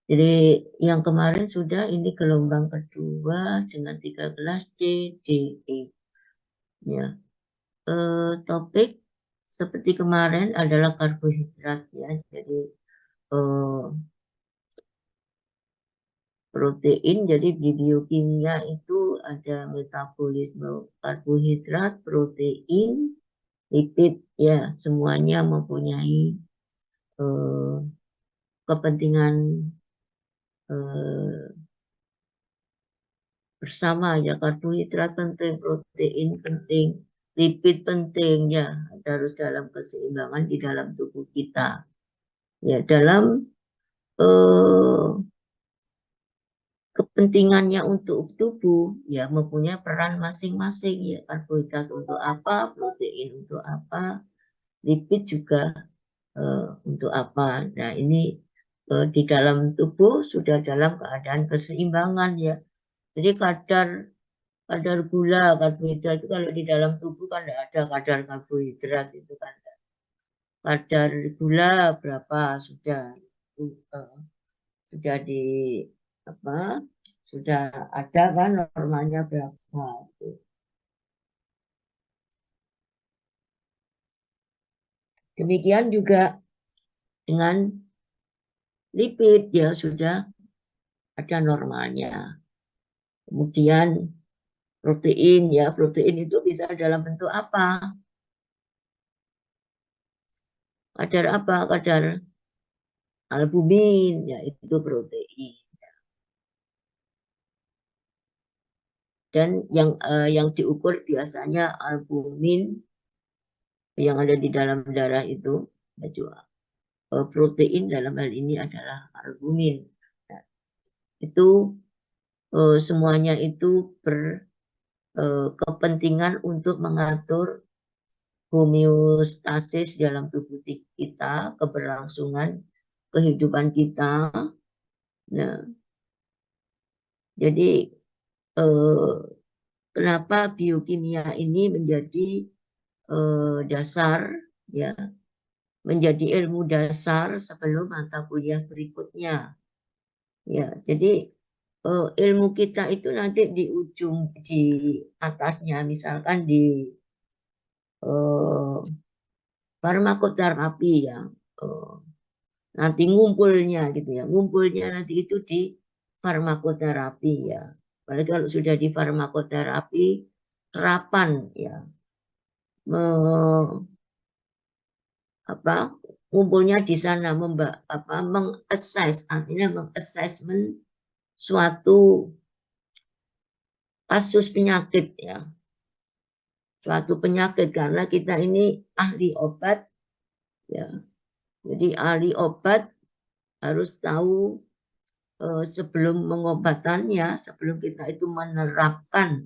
Jadi yang kemarin sudah, ini gelombang kedua dengan 13 C, D, E. Ya. Topik seperti kemarin adalah karbohidrat ya. Jadi protein, jadi di biokimia itu ada metabolisme karbohidrat, protein, lipid ya, semuanya mempunyai kepentingan bersama ya. Karbohidrat penting, protein penting, lipid penting ya, harus dalam keseimbangan di dalam tubuh kita ya, dalam kepentingannya untuk tubuh ya, mempunyai peran masing-masing ya. Karbohidrat untuk apa, protein untuk apa, lipid juga untuk apa. Nah ini di dalam tubuh sudah dalam keadaan keseimbangan ya. Jadi kadar gula, karbohidrat itu kalau di dalam tubuh kan tidak ada kadar karbohidrat itu kan. Kadar gula berapa sudah di apa, sudah ada kan normalnya berapa. Demikian juga dengan lipid ya, sudah ada normalnya. Kemudian protein ya, protein itu bisa dalam bentuk apa? Kadar apa? Kadar albumin ya, itu protein. Dan yang diukur biasanya albumin yang ada di dalam darah itu, protein dalam hal ini adalah albumin. Nah, itu semuanya itu berkepentingan untuk mengatur homeostasis dalam tubuh kita, keberlangsungan kehidupan kita. Nah, jadi kenapa biokimia ini menjadi dasar ya, menjadi ilmu dasar sebelum mata kuliah berikutnya ya. Jadi ilmu kita itu nanti di ujung, di atasnya misalkan di farmakoterapi ya, nanti ngumpulnya gitu ya, ngumpulnya nanti itu di farmakoterapi ya. Apalagi kalau sudah di farmakoterapi, terapan ya, ngumpulnya di sana, mengassess, artinya mengassessment suatu kasus penyakit ya, suatu penyakit, karena kita ini ahli obat ya. Jadi ahli obat harus tahu sebelum mengobatannya, sebelum kita itu menerapkan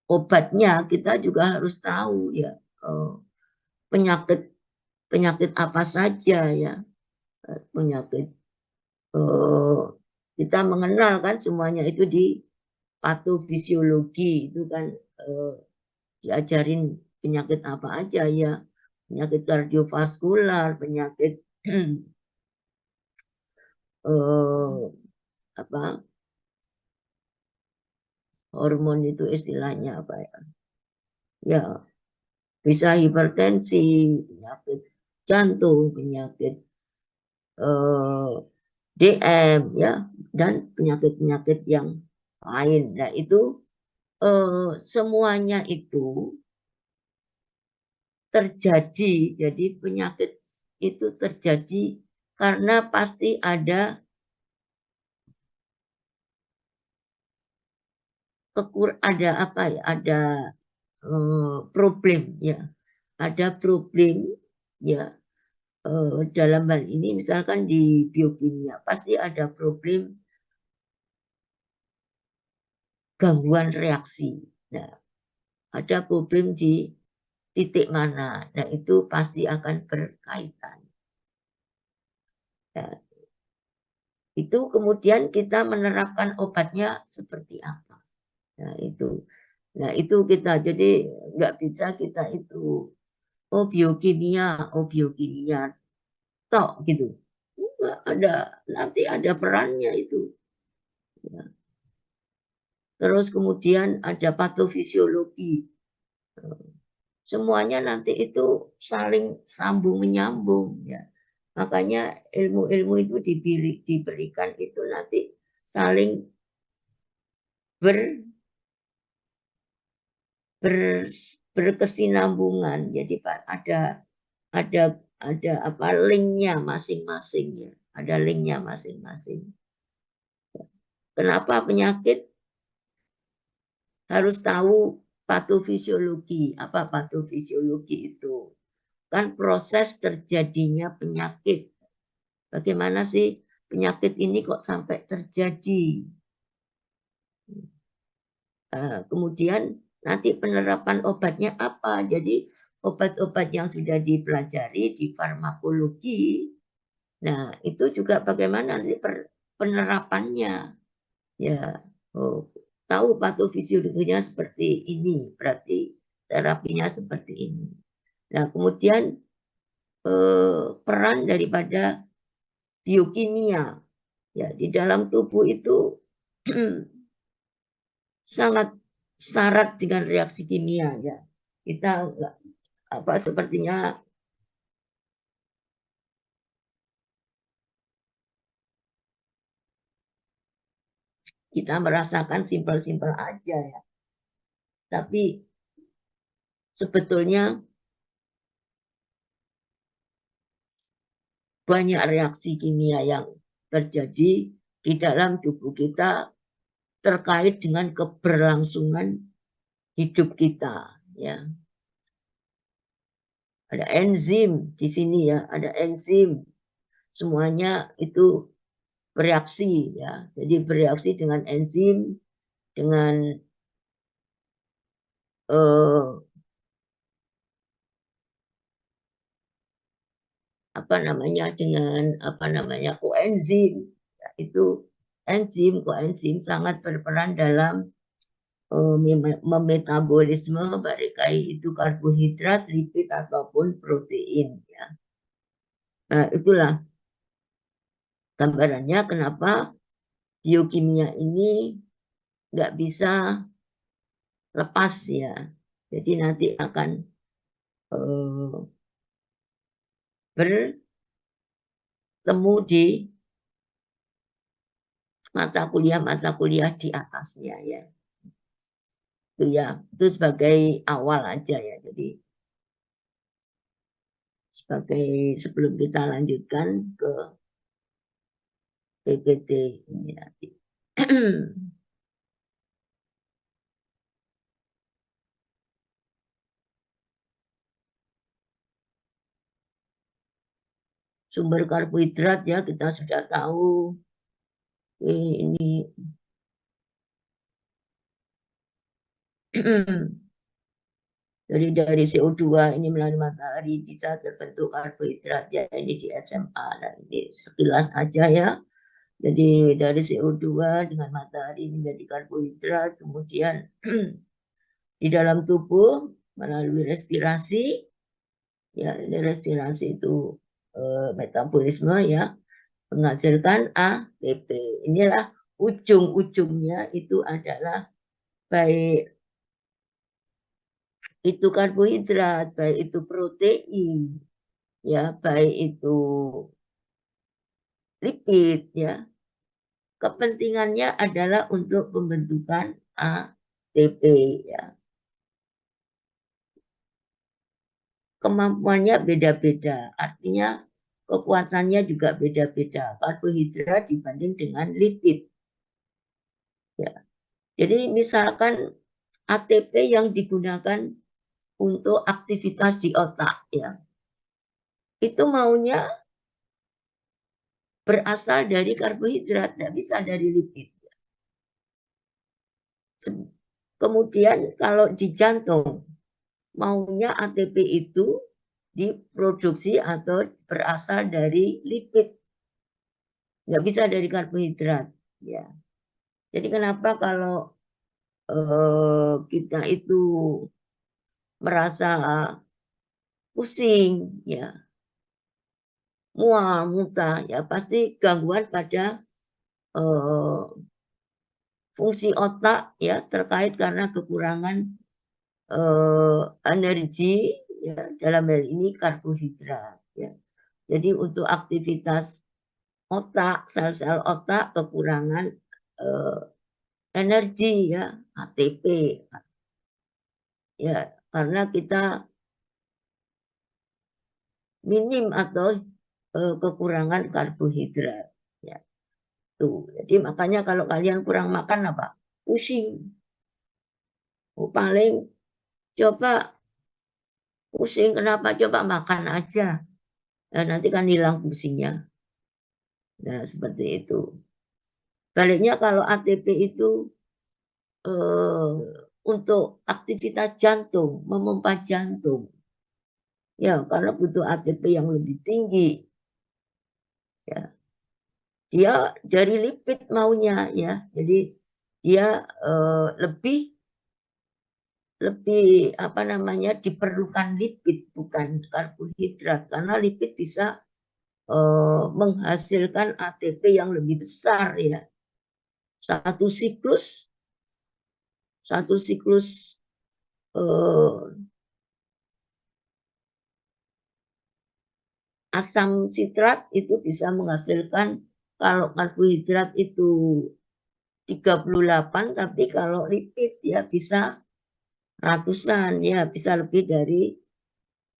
obatnya, kita juga harus tahu ya penyakit apa saja ya, penyakit kita mengenal kan semuanya itu di patofisiologi itu kan, diajarin penyakit apa aja ya, penyakit kardiovaskular, penyakit hormon itu istilahnya apa ya? Ya, bisa hipertensi, penyakit jantung, penyakit DM ya, dan penyakit-penyakit yang lain. Nah, itu semuanya itu terjadi, jadi penyakit itu terjadi karena pasti ada problem ya, ada problem ya. Dalam hal ini misalkan di biokimia pasti ada problem gangguan reaksi. Nah, ada problem di titik mana. Nah, itu pasti akan berkaitan. Nah, itu kemudian kita menerapkan obatnya seperti apa. Nah, itu kita. Jadi nggak bisa kita itu biokimia tok gitu. Enggak, nanti ada perannya itu. Ya. Terus kemudian ada patofisiologi. Semuanya nanti itu saling sambung menyambung ya. Makanya ilmu-ilmu itu diberikan itu nanti saling berkesinambungan. Jadi Pak ada apa linknya masing-masing ya. Ada linknya masing-masing. Kenapa penyakit harus tahu patofisiologi? Apa patofisiologi itu? Kan proses terjadinya penyakit. Bagaimana sih penyakit ini kok sampai terjadi? Kemudian nanti penerapan obatnya apa? Jadi obat-obat yang sudah dipelajari di farmakologi, nah itu juga bagaimana nanti penerapannya. Ya, tahu patofisiologinya seperti ini, berarti terapinya seperti ini. Nah, kemudian peran daripada biokimia, ya di dalam tubuh itu sangat syarat dengan reaksi kimia ya. Kita apa sepertinya kita merasakan simpel-simpel aja ya. Tapi sebetulnya banyak reaksi kimia yang terjadi di dalam tubuh kita terkait dengan keberlangsungan hidup kita ya. Ada enzim di sini ya, ada enzim. Semuanya itu bereaksi ya. Jadi bereaksi dengan enzim, dengan dengan koenzim. Ya, itu koenzim sangat berperan dalam memetabolisme baik itu karbohidrat, lipid ataupun protein ya. Nah, itulah gambarannya kenapa biokimia ini nggak bisa lepas ya. Jadi nanti akan bertemu di mata kuliah di atasnya ya. Itu ya, itu sebagai awal aja ya. Jadi sebagai sebelum kita lanjutkan ke PPT ini nanti. Sumber karbohidrat ya kita sudah tahu. Ini jadi dari CO2 ini melalui matahari bisa terbentuk karbohidrat ya, ini di SMA dan ini sekilas aja ya. Jadi dari CO2 dengan matahari menjadi karbohidrat, kemudian di dalam tubuh melalui respirasi ya, ini respirasi itu metabolisme ya, menghasilkan ATP. Inilah ujung-ujungnya itu adalah baik itu karbohidrat, baik itu protein, ya, baik itu lipid, ya. Kepentingannya adalah untuk pembentukan ATP, ya. Kemampuannya beda-beda, artinya kekuatannya juga beda-beda. Karbohidrat dibanding dengan lipid. Ya. Jadi misalkan ATP yang digunakan untuk aktivitas di otak, ya, itu maunya berasal dari karbohidrat, tidak bisa dari lipid. Kemudian kalau di jantung, maunya ATP itu diproduksi atau berasal dari lipid, nggak bisa dari karbohidrat. Ya, jadi kenapa kalau kita itu merasa pusing, ya, mual, muntah, ya pasti gangguan pada fungsi otak ya terkait karena kekurangan energi ya dalam hal ini karbohidrat ya. Jadi untuk aktivitas otak, sel-sel otak kekurangan energi ya, ATP ya karena kita minim atau kekurangan karbohidrat ya. Tuh. Jadi makanya kalau kalian kurang makan apa? Pusing. Paling coba pusing kenapa? Coba makan aja. Nah, nanti kan hilang pusingnya. Nah, seperti itu. Baliknya kalau ATP itu untuk aktivitas jantung, memompa jantung. Ya, karena butuh ATP yang lebih tinggi. Ya. Dia dari lipid maunya ya. Jadi dia lebih apa namanya diperlukan lipid bukan karbohidrat karena lipid bisa menghasilkan ATP yang lebih besar ya. Satu siklus asam sitrat itu bisa menghasilkan kalau karbohidrat itu 38 tapi kalau lipid ya bisa ratusan ya bisa lebih dari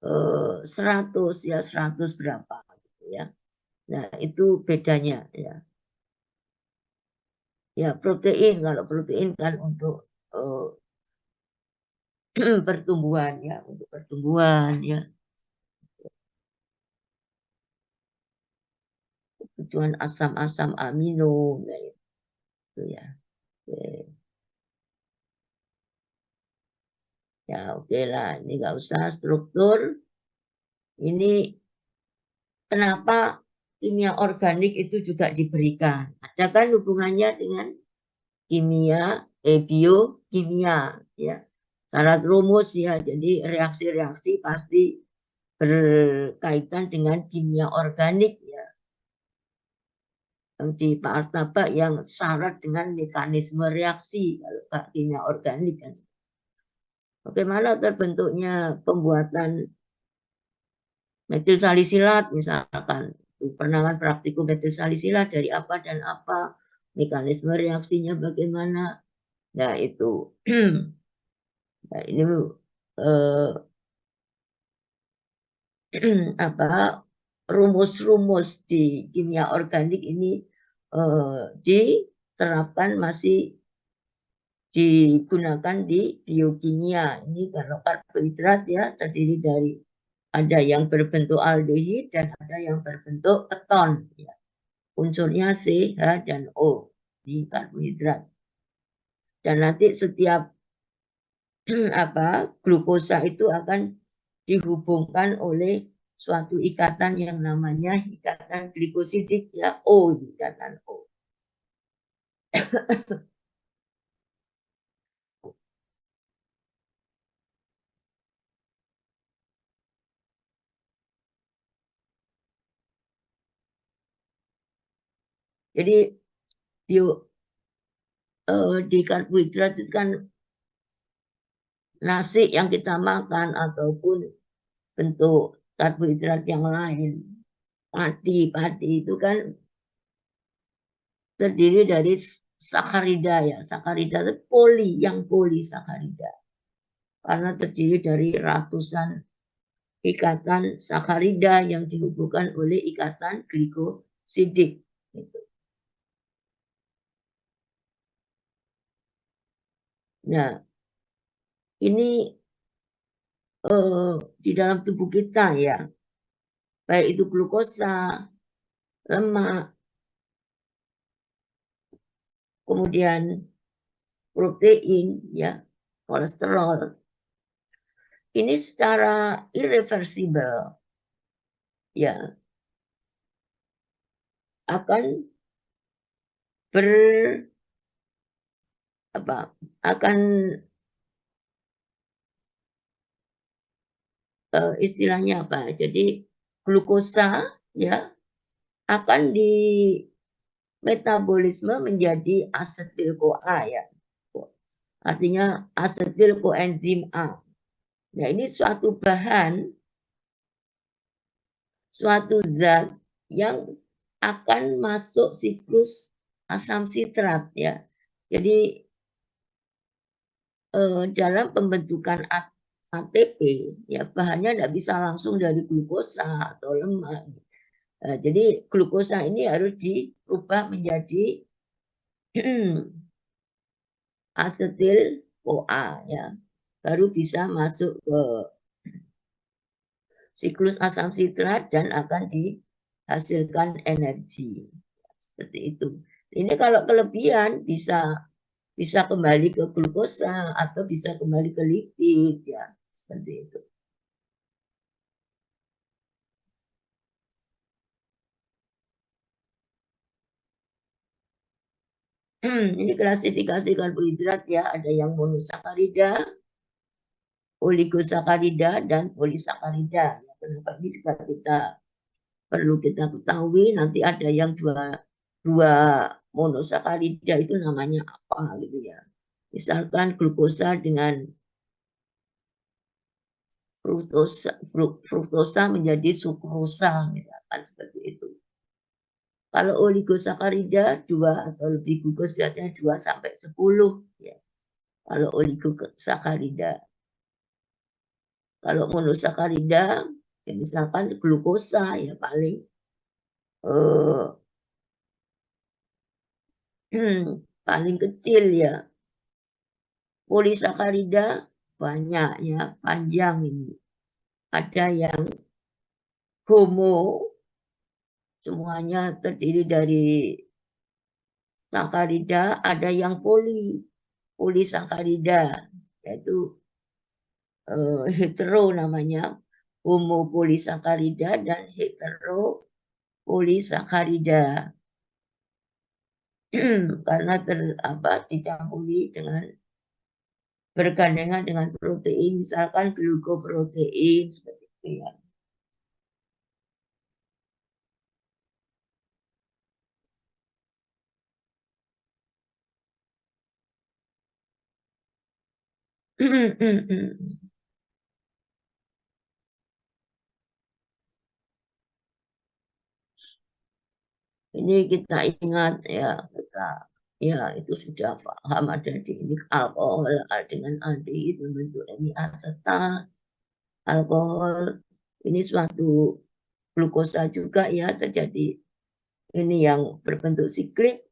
100 ya 100 berapa gitu ya. Nah, itu bedanya ya. Ya, protein kalau protein kan untuk pertumbuhan ya, untuk pertumbuhan ya. Kebutuhan asam-asam amino nah itu ya. Oke. Ya, oke lah, ini nggak usah struktur. Ini kenapa kimia organik itu juga diberikan? Ada kan hubungannya dengan kimia, biokimia ya. Syarat rumus ya, jadi reaksi-reaksi pasti berkaitan dengan kimia organik ya. Yang di martabak yang syarat dengan mekanisme reaksi kalau kimia organik kan. Bagaimana terbentuknya pembuatan metil salisilat misalkan penanganan praktikum metil salisilat dari apa dan apa mekanisme reaksinya bagaimana nah itu nah, ini apa rumus-rumus di kimia organik ini diterapkan masih digunakan di biokimia ini kalau karbohidrat ya terdiri dari ada yang berbentuk aldehid dan ada yang berbentuk keton ya. Unsurnya C, H, dan O di karbohidrat. Dan nanti setiap apa glukosa itu akan dihubungkan oleh suatu ikatan yang namanya ikatan glikosidik ya O, ikatan O. Jadi di karbohidrat itu kan nasi yang kita makan ataupun bentuk karbohidrat yang lain. Padi itu kan terdiri dari sakarida ya. Sakarida itu yang polisakarida. Karena terdiri dari ratusan ikatan sakarida yang dihubungkan oleh ikatan glikosidik. Gitu. Nah, ini di dalam tubuh kita ya, baik itu glukosa, lemak, kemudian protein, ya, kolesterol. Ini secara irreversibel, ya, akan akan istilahnya apa? Jadi glukosa ya akan di metabolisme menjadi asetil CoA ya. Artinya asetil koenzim A. Nah, ini suatu bahan, suatu zat yang akan masuk siklus asam sitrat ya. Jadi dalam pembentukan ATP ya bahannya tidak bisa langsung dari glukosa atau lemak. Jadi glukosa ini harus diubah menjadi asetil CoA ya, baru bisa masuk ke siklus asam sitrat dan akan dihasilkan energi seperti itu. Ini kalau kelebihan bisa kembali ke glukosa atau bisa kembali ke lipid ya seperti itu. Ini klasifikasi karbohidrat ya, ada yang monosakarida, oligosakarida, dan polisakarida. Kenapa ini juga perlu kita ketahui, nanti ada yang dua monosakarida itu namanya apa gitu ya. Misalkan glukosa dengan fruktosa menjadi sukrosa, misalkan seperti itu. Kalau oligosakarida 2 atau lebih gugus biasanya 2 sampai 10 ya. Kalau oligosakarida. Kalau monosakarida ya misalkan glukosa ya paling paling kecil ya. Polisakarida banyak ya, panjang ini. Ada yang homo, semuanya terdiri dari sakarida, ada yang polisakarida, yaitu hetero namanya, homo polisakarida dan hetero polisakarida. Karena dicampuri dengan bergandengan dengan protein, misalkan glukoprotein seperti itu ya. Ini kita ingat ya, ya itu sudah paham ada di ini alkohol dengan aldehid membentuk ini asetal. Alkohol ini suatu glukosa juga ya, terjadi ini yang berbentuk siklik.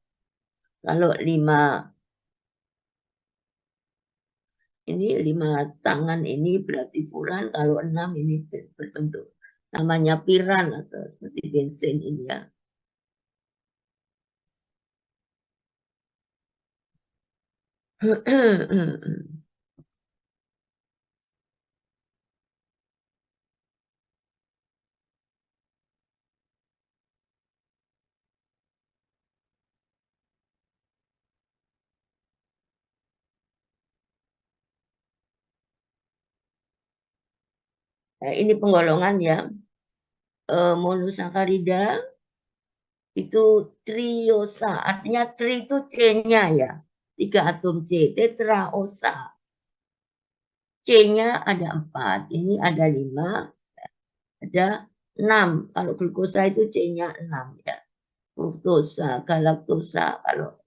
Kalau 5 tangan ini berarti furan, kalau 6 ini berbentuk namanya piran atau seperti bensin ini ya. Nah, ini penggolongan ya. Monosakarida itu triosa, artinya tri itu C-nya ya. 3 atom C, tetraosa. C-nya ada 4, ini ada 5, ada 6. Kalau glukosa itu C-nya 6 ya. Fruktosa, galaktosa, kalau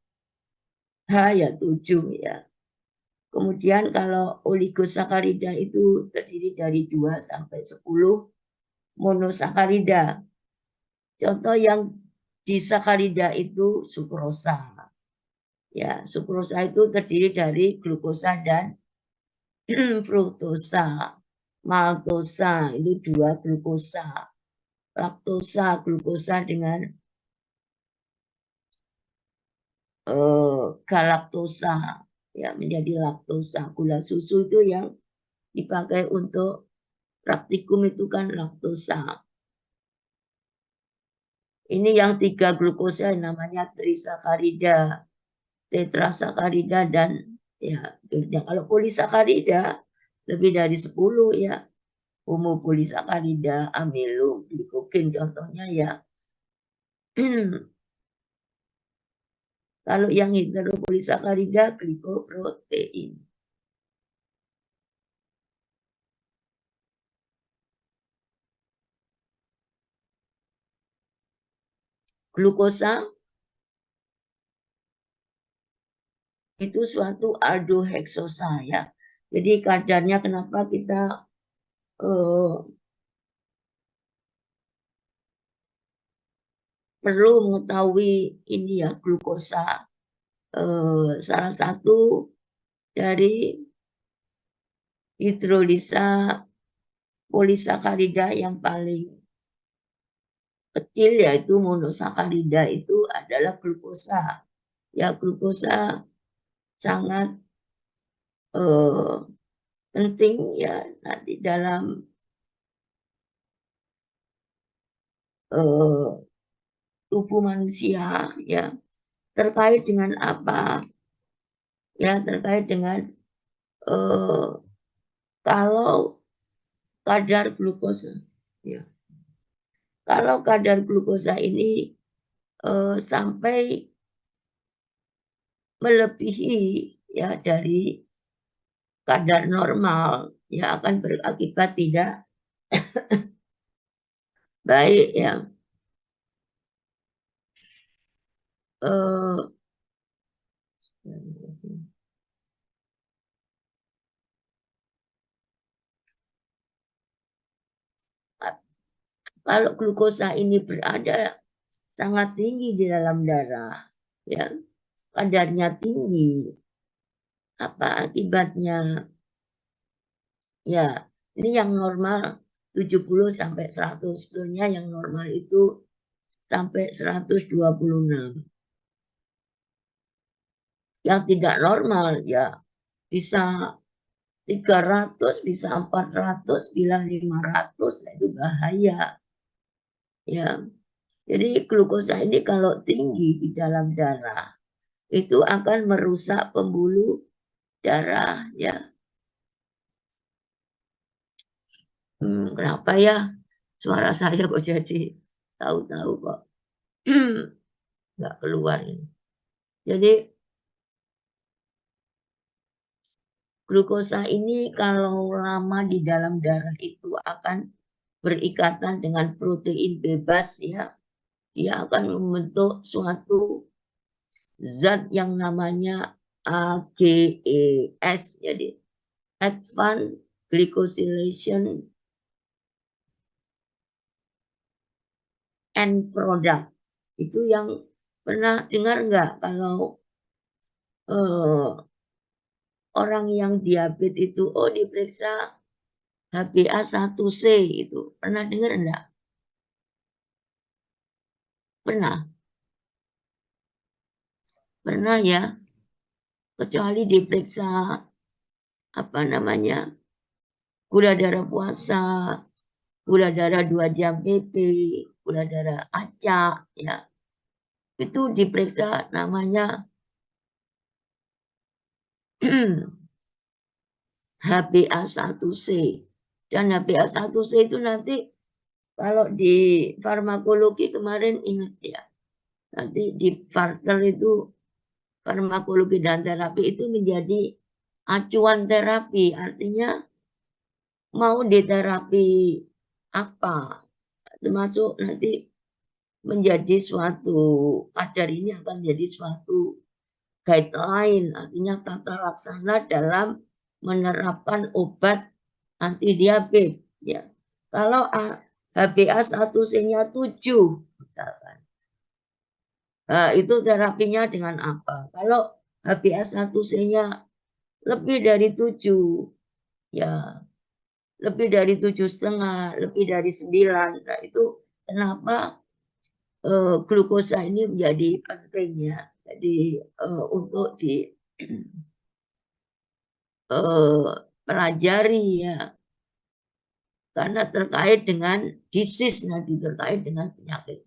H ya 7 ya. Kemudian kalau oligosakarida itu terdiri dari 2 sampai 10 monosakarida. Contoh yang disakarida itu sukrosa. Ya, sukrosa itu terdiri dari glukosa dan fruktosa. Maltosa itu 2 glukosa. Laktosa, glukosa dengan galaktosa ya menjadi laktosa. Gula susu itu yang dipakai untuk praktikum itu kan laktosa. Ini yang 3 glukosa namanya trisakarida, tetrasakarida dan ya kalau polisakarida lebih dari 10 ya. homopolisakarida, amilum, glikogen contohnya ya. Kalau yang heteropolisakarida, glikoprotein. Glukosa itu suatu aldoheksosa ya. Jadi kadarnya kenapa kita perlu mengetahui ini ya, glukosa salah satu dari hidrolisa polisakarida yang paling kecil yaitu monosakarida itu adalah glukosa. Ya, glukosa sangat penting ya nanti dalam tubuh manusia ya, terkait dengan apa ya, terkait dengan kalau kadar glukosa ya, kalau kadar glukosa ini sampai melebihi ya dari kadar normal ya akan berakibat tidak baik ya. Kalau glukosa ini berada sangat tinggi di dalam darah ya, kadarnya tinggi, apa akibatnya? Ya, ini yang normal 70 sampai 100, sebetulnya yang normal itu sampai 126. Yang tidak normal ya bisa 300, bisa 400, bila 500, itu bahaya. Ya, jadi glukosa ini kalau tinggi di dalam darah itu akan merusak pembuluh darah ya. Kenapa ya suara saya kok jadi tahu-tahu kok nggak keluar ini. Jadi glukosa ini kalau lama di dalam darah itu akan berikatan dengan protein bebas ya. Dia akan membentuk suatu zat yang namanya AGES, jadi Advanced Glycosylation End Product. Itu yang pernah dengar nggak kalau orang yang diabetes itu diperiksa HbA1c itu. Pernah dengar enggak? Pernah? Pernah ya? Kecuali diperiksa apa namanya? Gula darah puasa, gula darah 2 jam PP, gula darah acak ya. Itu diperiksa namanya HbA1c. Dan HbA1c itu nanti kalau di farmakologi kemarin ingat ya. Nanti di Fartel itu farmakologi dan terapi itu menjadi acuan terapi. Artinya mau diterapi apa. Termasuk nanti menjadi suatu kadar ini akan menjadi suatu guideline, artinya tata laksana dalam menerapkan obat anti diabetes ya. Kalau HbA1c-nya 7 misalkan. Nah, itu terapinya dengan apa? Kalau HbA1c-nya lebih dari 7 ya, lebih dari 7,5, lebih dari 9. Nah, itu kenapa glukosa ini menjadi penting ya. Jadi untuk pelajari ya, karena terkait dengan disease nanti, terkait dengan penyakit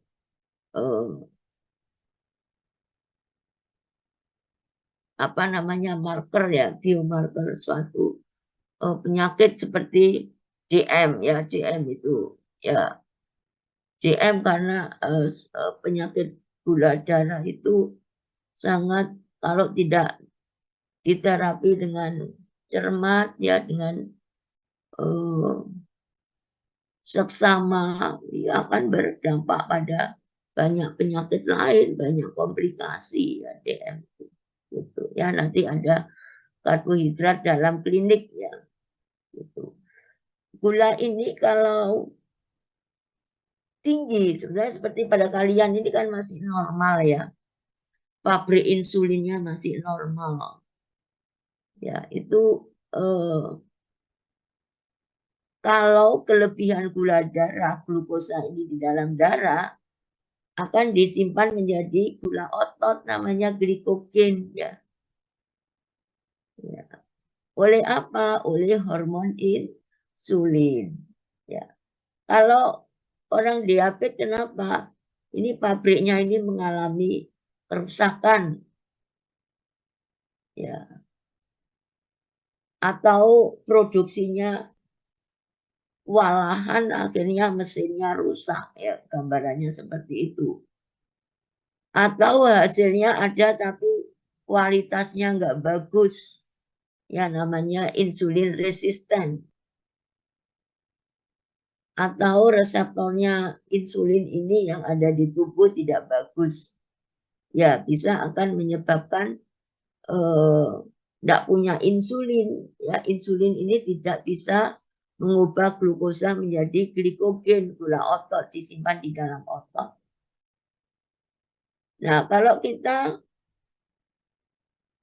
apa namanya marker ya, biomarker suatu penyakit seperti DM ya, DM itu ya, DM karena penyakit gula darah itu sangat, kalau tidak diterapi dengan cermat ya, dengan seksama, ya akan berdampak pada banyak penyakit lain, banyak komplikasi ya DM gitu ya. Nanti ada karbohidrat dalam klinik ya gitu. Gula ini kalau tinggi, sebenarnya seperti pada kalian ini kan masih normal ya, pabrik insulinnya masih normal ya. Itu kalau kelebihan gula darah, glukosa ini di dalam darah akan disimpan menjadi gula otot, namanya glikogen ya. Ya. Oleh apa? Oleh hormon insulin. Ya. Kalau orang diabetes kenapa? Ini pabriknya ini mengalami kerusakan ya, atau produksinya walahan, akhirnya mesinnya rusak ya, gambarannya seperti itu. Atau hasilnya ada tapi kualitasnya nggak bagus ya, namanya insulin resisten. Atau reseptornya insulin ini yang ada di tubuh tidak bagus ya, bisa akan menyebabkan tidak punya insulin ya. Insulin ini tidak bisa mengubah glukosa menjadi glikogen, gula otot disimpan di dalam otot. Nah, kalau kita,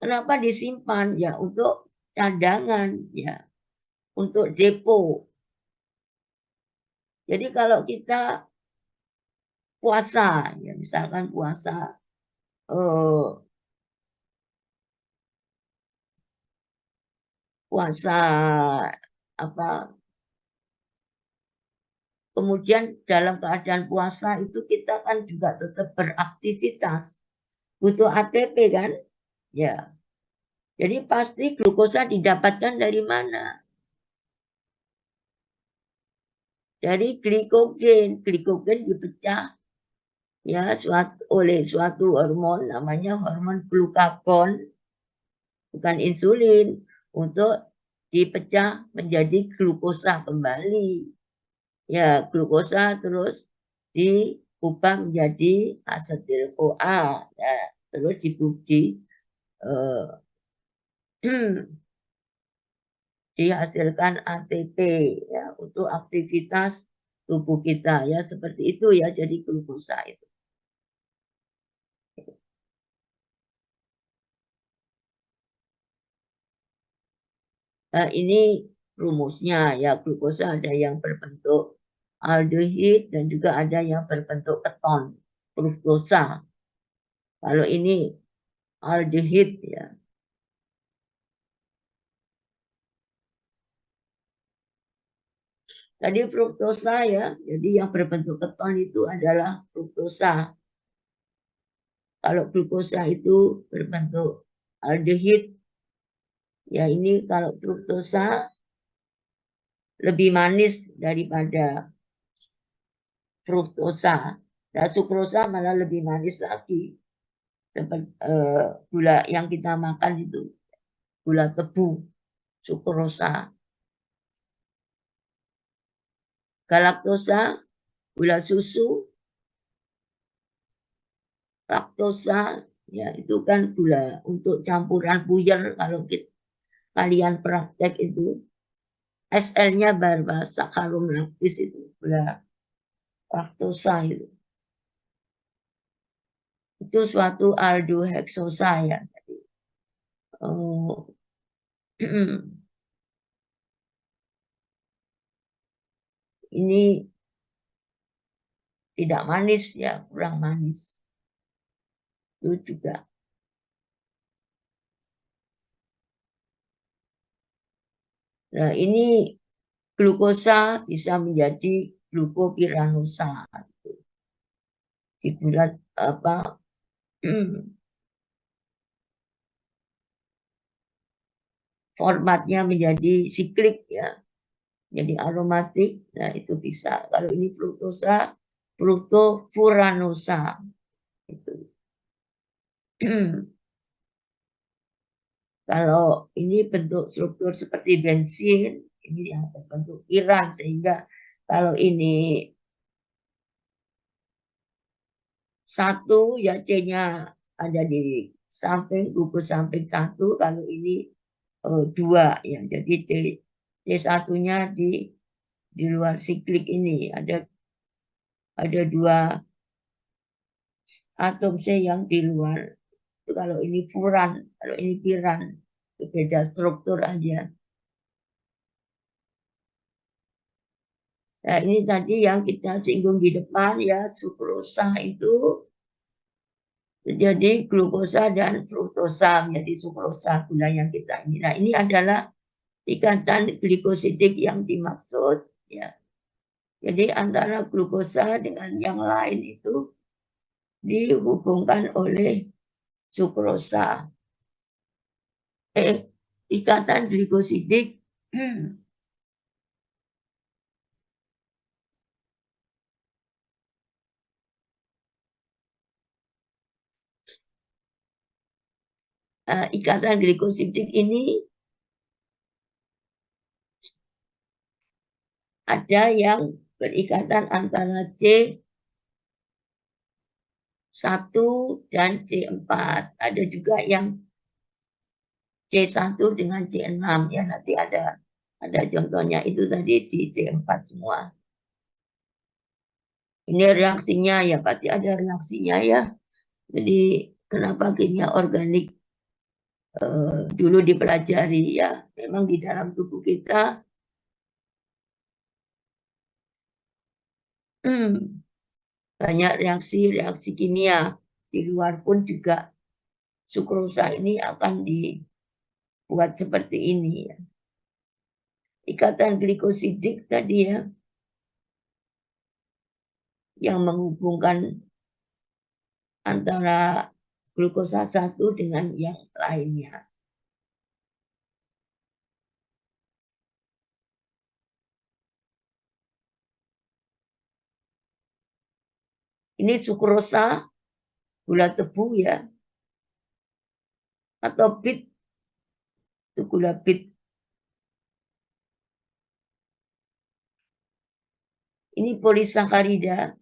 kenapa disimpan ya? Untuk cadangan ya, untuk depo. Jadi kalau kita puasa ya, misalkan puasa eh, puasa apa, kemudian dalam keadaan puasa itu kita kan juga tetap beraktivitas, butuh ATP kan ya. Jadi pasti glukosa didapatkan dari mana? Dari glikogen. Glikogen dipecah ya oleh suatu hormon, namanya hormon glukagon, bukan insulin, untuk dipecah menjadi glukosa kembali. Ya, glukosa terus diubah menjadi asetil CoA. Ya, terus eh, dihasilkan ATP ya, untuk aktivitas tubuh kita ya, seperti itu ya. Jadi glukosa itu. Nah, ini rumusnya ya, glukosa ada yang berbentuk aldehid dan juga ada yang berbentuk keton, fruktosa. Kalau ini aldehid ya. Tadi fruktosa ya, jadi yang berbentuk keton itu adalah fruktosa. Kalau glukosa itu berbentuk aldehid, ya ini kalau fruktosa lebih manis daripada fruktosa. Nah, sukrosa malah lebih manis lagi. Seperti gula yang kita makan itu, gula tebu, sukrosa. Galaktosa, gula susu, laktosa, ya itu kan gula untuk campuran puyer. Kalau kalian praktek itu, SL-nya barba sakarum laktis itu, gula laktosa itu. Itu suatu aldoheksosa ya. Oh, ini tidak manis ya, kurang manis. Itu juga. Nah, ini glukosa bisa menjadi glukopiranosa di bulan apa, formatnya menjadi siklik ya. jadi aromatik. Nah, itu bisa. Kalau ini fruktosa, fructofuranosa. Itu. Kalau ini bentuk struktur seperti bensin, ini yang berbentuk piran, sehingga kalau ini satu, ya C-nya ada di samping, gugus samping satu, kalau ini dua, ya. Jadi C1-nya di luar siklik ini ada dua atom C yang di luar. Itu kalau ini furan, kalau ini piran, itu beda struktur aja. Nah, ini tadi yang kita singgung di depan ya, sukrosa itu jadi glukosa dan fruktosa menjadi sukrosa gula yang kita ini. Nah, ini adalah ikatan glikosidik yang dimaksud ya. Jadi antara glukosa dengan yang lain itu dihubungkan oleh sukrosa. Ikatan glikosidik ikatan glikosidik ini ada yang berikatan antara C1 dan C4. Ada juga yang C1 dengan C6 ya, nanti ada contohnya itu tadi di C4 semua. Ini reaksinya ya, pasti ada reaksinya ya. Jadi kenapa kimia organik dulu dipelajari ya, memang di dalam tubuh kita banyak reaksi kimia. Di luar pun juga sukrosa ini akan dibuat seperti ini ya. Ikatan glikosidik tadi ya, yang menghubungkan antara glukosa satu dengan yang lainnya. Ini sukrosa, gula tebu ya, atau bit, itu gula bit. Ini polisakarida.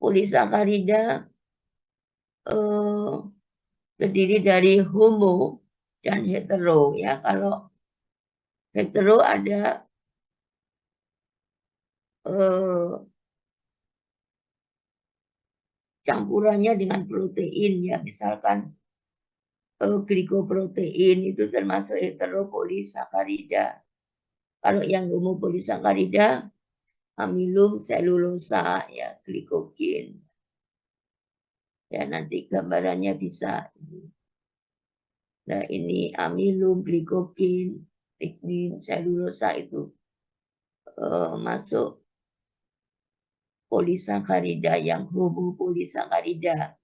Polisakarida terdiri dari homo dan hetero ya. Kalau hetero ada campurannya dengan protein ya, misalkan glikoprotein itu termasuk heteropolisakarida. Kalau yang homopolisakarida amilum selulosa ya, glikogen. Ya, nanti gambarannya bisa. Nah, ini amilum, glikogen, lignin, selulosa itu masuk polisakarida yang homopolisakarida.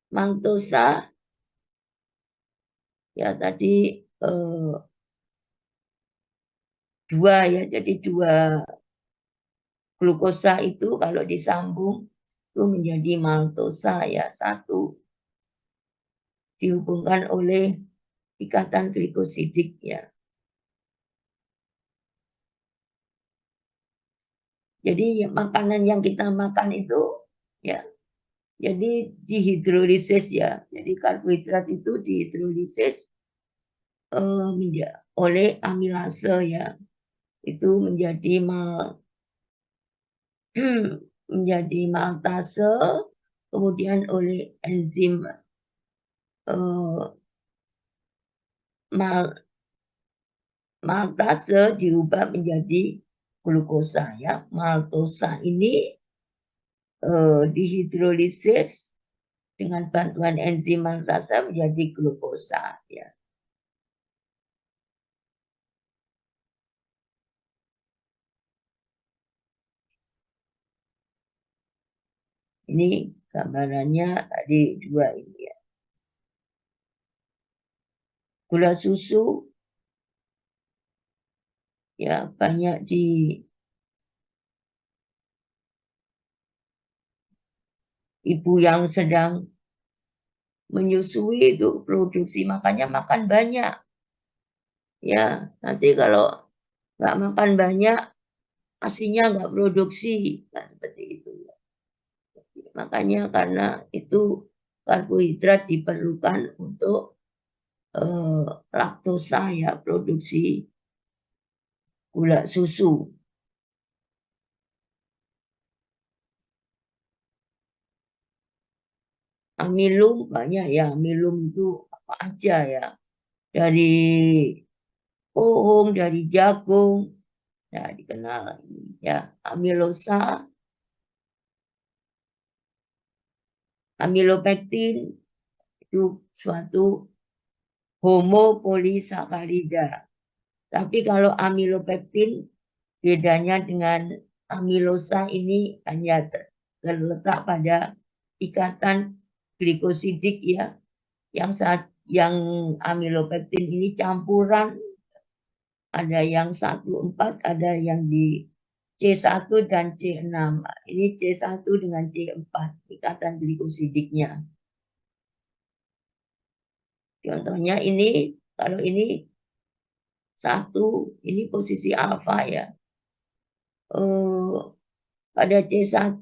Maltosa ya tadi dua ya, jadi dua glukosa itu kalau disambung itu menjadi maltosa ya, satu dihubungkan oleh ikatan glikosidik ya. Jadi makanan yang kita makan itu ya, jadi dihidrolisis ya. Jadi karbohidrat itu dihidrolisis oleh amilase ya. Itu menjadi menjadi maltase, kemudian oleh enzim maltase diubah menjadi glukosa ya. Maltosa ini dihidrolisis dengan bantuan enzim maltase menjadi glukosa ya. Ini gambarannya tadi dua ini ya. Gula susu ya banyak di ibu yang sedang menyusui itu produksi, makanya makan banyak. Ya, nanti kalau nggak makan banyak, asinya nggak produksi. Nah, seperti itu. Makanya karena itu karbohidrat diperlukan untuk laktosa ya, produksi gula susu. Amilum banyak ya, amilum itu apa aja ya. Dari pohon, dari jagung, ya dikenal ini ya. Amilosa, amilopektin itu suatu homopolisakarida. Tapi kalau amilopektin bedanya dengan amilosa ini hanya terletak pada ikatan glikosidik ya. Yang amilopektin ini campuran, ada yang 1,4, ada yang di C1 dan C6. Ini C1 dengan C4 ikatan glikosidiknya. Contohnya ini, kalau ini 1, ini posisi alfa ya. Pada C1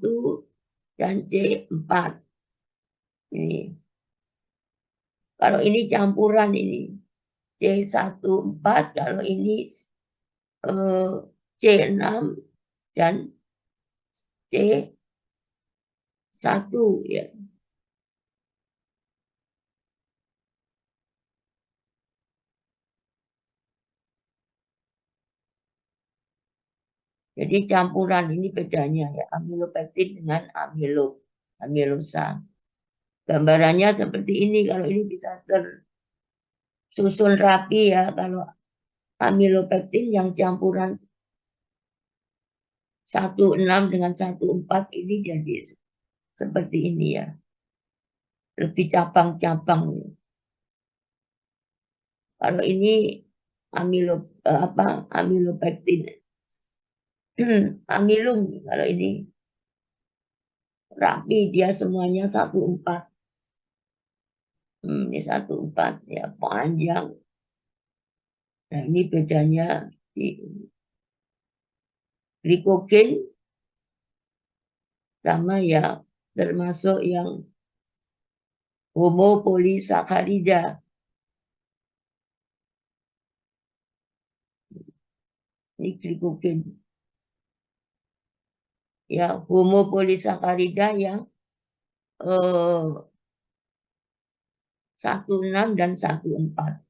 dan C4. Ini. Kalau ini campuran ini. C14, kalau ini C6 dan C1 ya. Jadi campuran ini bedanya ya, amilopektin dengan amilosa. Gambarannya seperti ini, kalau ini bisa tersusun rapi ya, kalau amilopektin yang campuran 1,6 dengan 1,4 ini jadi seperti ini ya. Lebih cabang-cabang. Kalau ini amilopektin. Amilum kalau ini rapi, dia semuanya 1,4. Ini 1,4 ya, panjang. Nah, ini bedanya di glikogen sama ya, termasuk yang homopolisakarida. Ini glikogen. Ya, homopolisakarida yang 1,6 dan 1,4.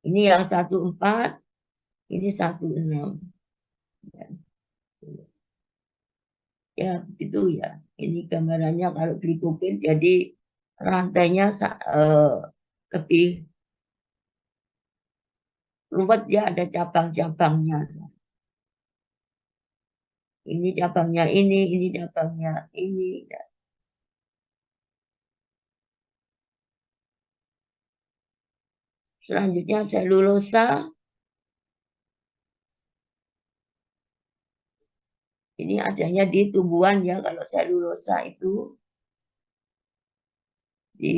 Ini yang 1,4, ini 1,6. Ya, begitu ya. Ini gambarannya kalau glikogen, jadi rantainya lebih ruwet ya, ada cabang-cabangnya. Ini cabangnya ini cabangnya ini. Selanjutnya selulosa. Ini adanya di tumbuhan ya, kalau selulosa itu di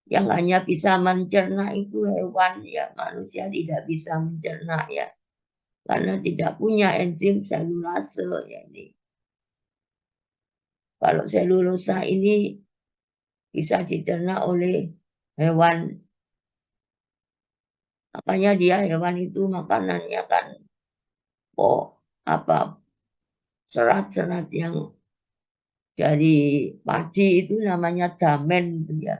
yang hanya bisa mencerna itu hewan ya, manusia tidak bisa mencerna ya, karena tidak punya enzim selulase ya ini. Kalau selulosa ini bisa dicerna oleh hewan, makanya dia hewan itu makanannya kan apa serat-serat yang dari padi itu namanya damen itu ya,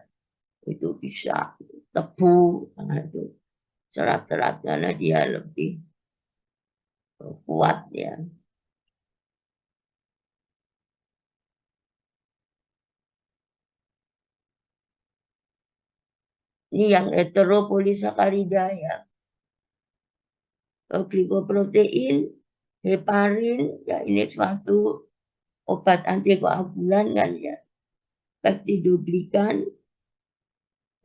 itu bisa tebu, nah itu serat-serat karena dia lebih kuat ya. Ini yang heteropolisakarida ya. Glikoprotein Heparin, ya ini suatu obat antikoagulan kan ya. Peptidoglikan,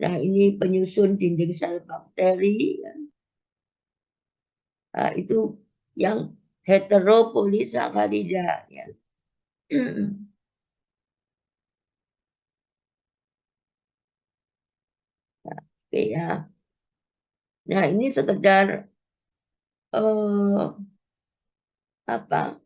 nah ini penyusun dinding sel bakteri, ya. Nah, itu yang heteropolisakarida ya. Oke ya. Nah ini sekedar apa?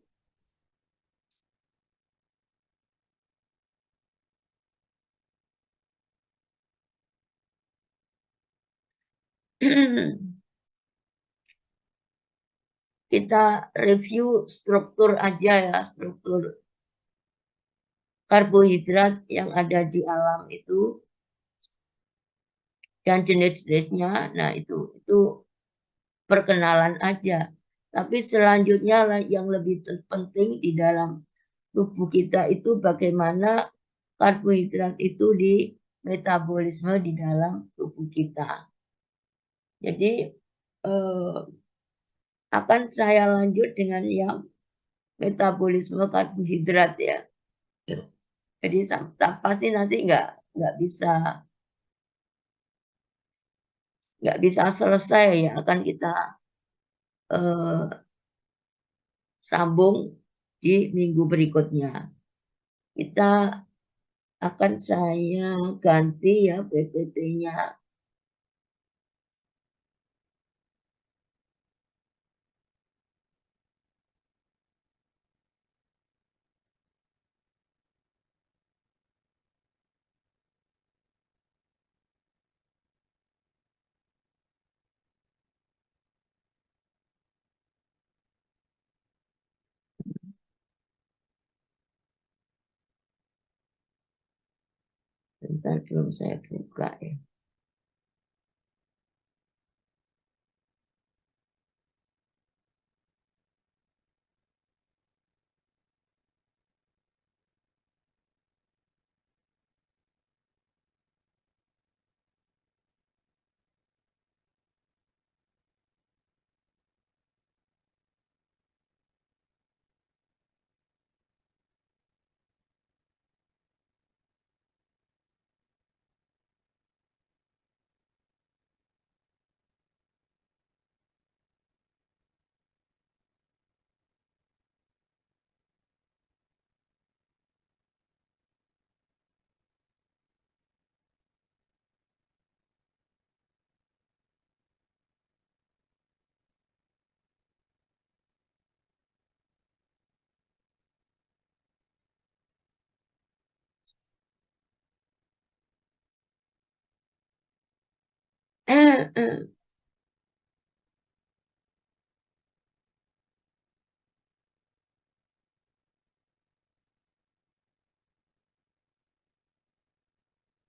Kita review struktur aja ya, struktur karbohidrat yang ada di alam itu dan jenis-jenisnya. Nah, itu perkenalan aja. Tapi selanjutnya yang lebih penting di dalam tubuh kita itu bagaimana karbohidrat itu di metabolisme di dalam tubuh kita. Jadi akan saya lanjut dengan yang metabolisme karbohidrat ya. Jadi pasti nanti nggak bisa selesai ya, akan kita eh, sambung di minggu berikutnya. Kita akan saya ganti ya PPT-nya. Bentar belum saya buka ya.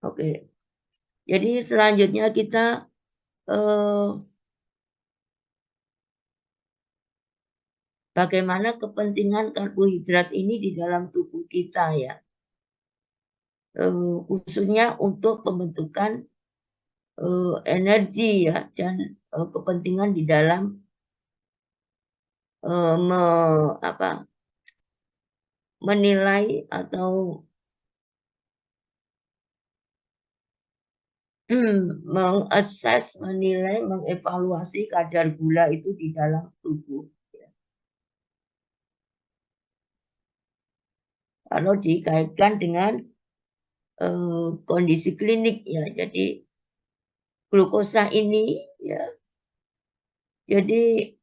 Oke, jadi selanjutnya kita bagaimana kepentingan karbohidrat ini di dalam tubuh kita ya, khususnya untuk pembentukan energi ya, dan kepentingan di dalam me, apa, menilai atau mengakses, menilai, mengevaluasi kadar gula itu di dalam tubuh. Ya. Kalau dikaitkan dengan kondisi klinik ya, jadi glukosa ini ya, jadi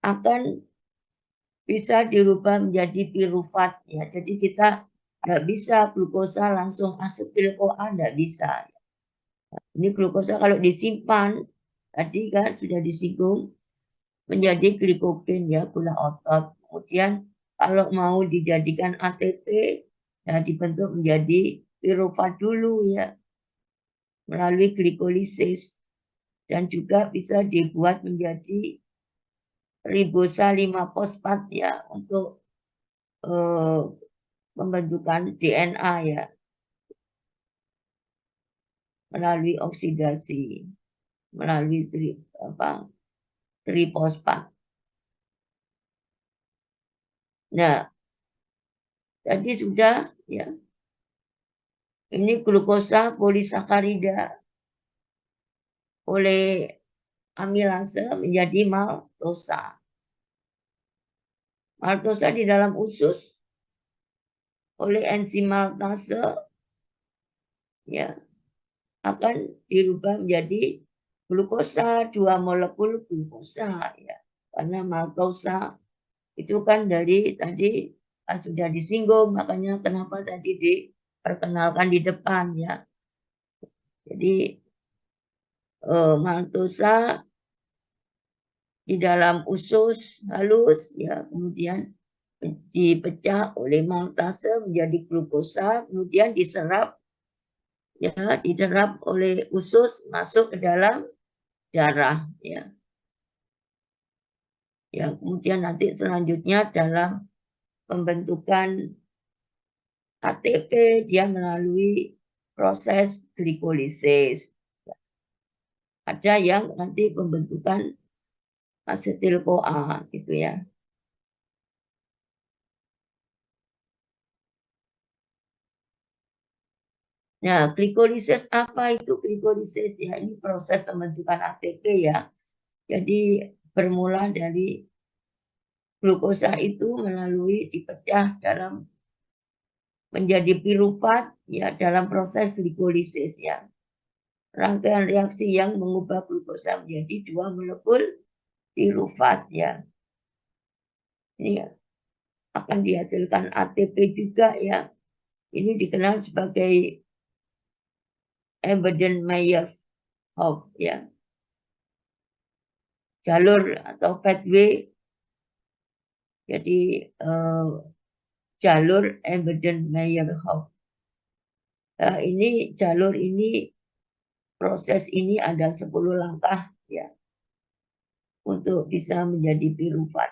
akan bisa dirubah menjadi pirufat ya. Jadi kita nggak bisa glukosa langsung asetil CoA, nggak bisa. Ini glukosa kalau disimpan tadi kan sudah disinggung menjadi glikogen ya, gula otot. Kemudian kalau mau dijadikan ATP ya dibentuk menjadi pirufat dulu ya melalui glikolisis, dan juga bisa dibuat menjadi ribosa 5 fosfat ya untuk eh, pembentukan DNA ya melalui oksidasi, melalui trifosfat. Nah, tadi sudah ya. Ini glukosa polisakarida oleh amilase menjadi maltosa. Maltosa di dalam usus oleh enzim maltase ya akan dirubah menjadi glukosa, 2 molekul glukosa ya. Karena maltosa itu kan dari tadi kan sudah disinggung, makanya kenapa tadi diperkenalkan di depan ya. Jadi maltosa di dalam usus halus ya, kemudian dipecah oleh maltase menjadi glukosa, kemudian diserap ya, diserap oleh usus masuk ke dalam darah ya. Ya, kemudian nanti selanjutnya dalam pembentukan ATP dia melalui proses glikolisis. Ada yang nanti pembentukan asetil CoA gitu ya. Nah, glikolisis apa itu glikolisis ya? Ini proses pembentukan ATP ya. Jadi bermula dari glukosa itu melalui dipecah dalam menjadi piruvat ya dalam proses glikolisis ya. Rangkaian reaksi yang mengubah glukosa menjadi 2 molekul piruvat ya. Ini ya, akan dihasilkan ATP juga ya. Ini dikenal sebagai Embeden-Meyerhof ya. Jalur atau pathway. Jadi jalur Embeden-Meyerhof. Ini jalur ini proses ini ada 10 langkah ya untuk bisa menjadi piruvat.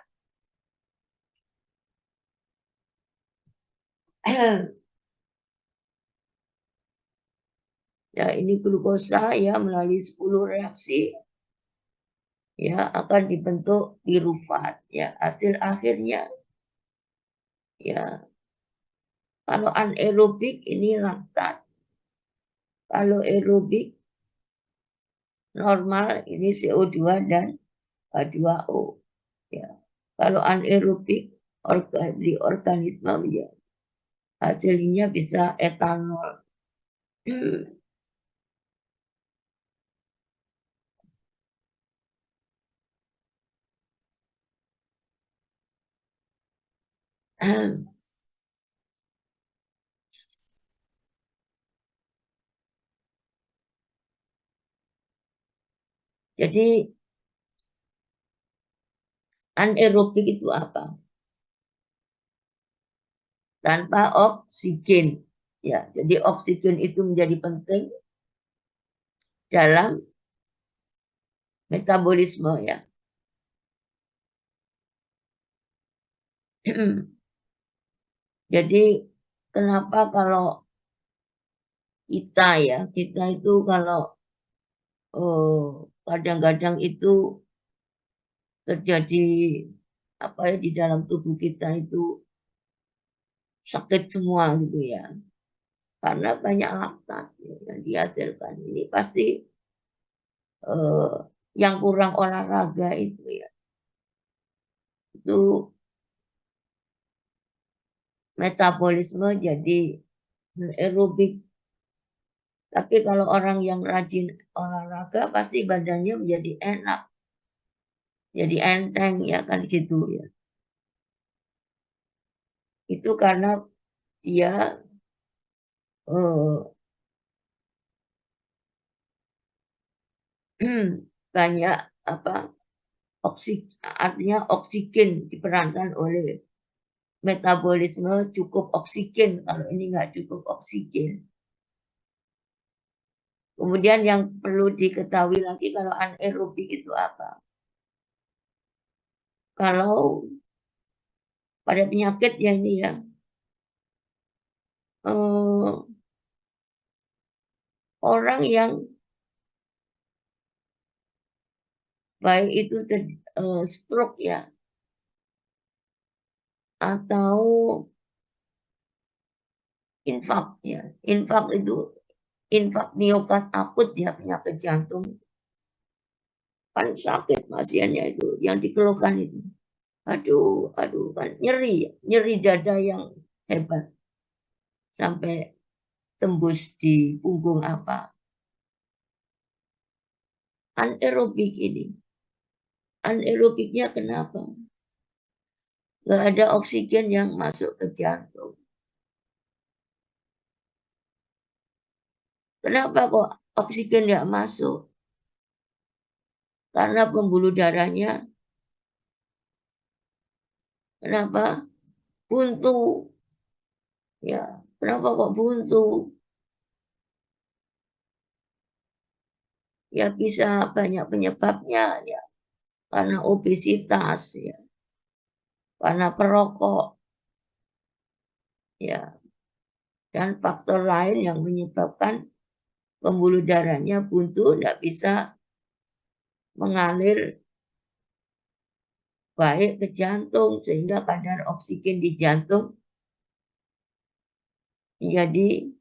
Ya, ini glukosa ya melalui 10 reaksi ya akan dibentuk piruvat ya. Hasil akhirnya ya kalau anaerobik ini laktat. Kalau aerobik normal ini CO2 dan H2O ya. Kalau anaerobik di organisme ya hasilnya bisa etanol. Jadi anaerobik itu apa? Tanpa oksigen. Ya, jadi oksigen itu menjadi penting dalam metabolisme ya. Jadi kenapa kalau kita itu kalau kadang-kadang itu terjadi apa ya di dalam tubuh kita itu sakit semua gitu ya. Karena banyak laktat yang dihasilkan. Ini pasti yang kurang olahraga itu ya. Itu metabolisme jadi aerobik. Tapi kalau orang yang rajin olahraga pasti badannya menjadi enak. Jadi enteng ya kan gitu ya. Itu karena dia uh, banyak apa artinya oksigen diperankan oleh metabolisme cukup oksigen. Kalau ini nggak cukup oksigen. Kemudian yang perlu diketahui lagi kalau anaerobik itu apa? Kalau pada penyakit ya ini ya, orang yang baik itu stroke ya, atau infak ya. Infak itu infak miokard akut ya, penyakit jantung. Kan sakit pasiennya itu yang dikeluhkan itu. Aduh, kan nyeri dada yang hebat sampai tembus di punggung apa. Anaerobik ini. Anaerobiknya kenapa? Nggak ada oksigen yang masuk ke jantung. Kenapa kok oksigen nggak masuk? Karena pembuluh darahnya kenapa? Buntu. Ya, kenapa kok buntu? Ya bisa banyak penyebabnya ya. Karena obesitas ya. Karena perokok ya. Dan faktor lain yang menyebabkan pembuluh darahnya buntu tidak bisa mengalir baik ke jantung sehingga kadar oksigen di jantung menjadi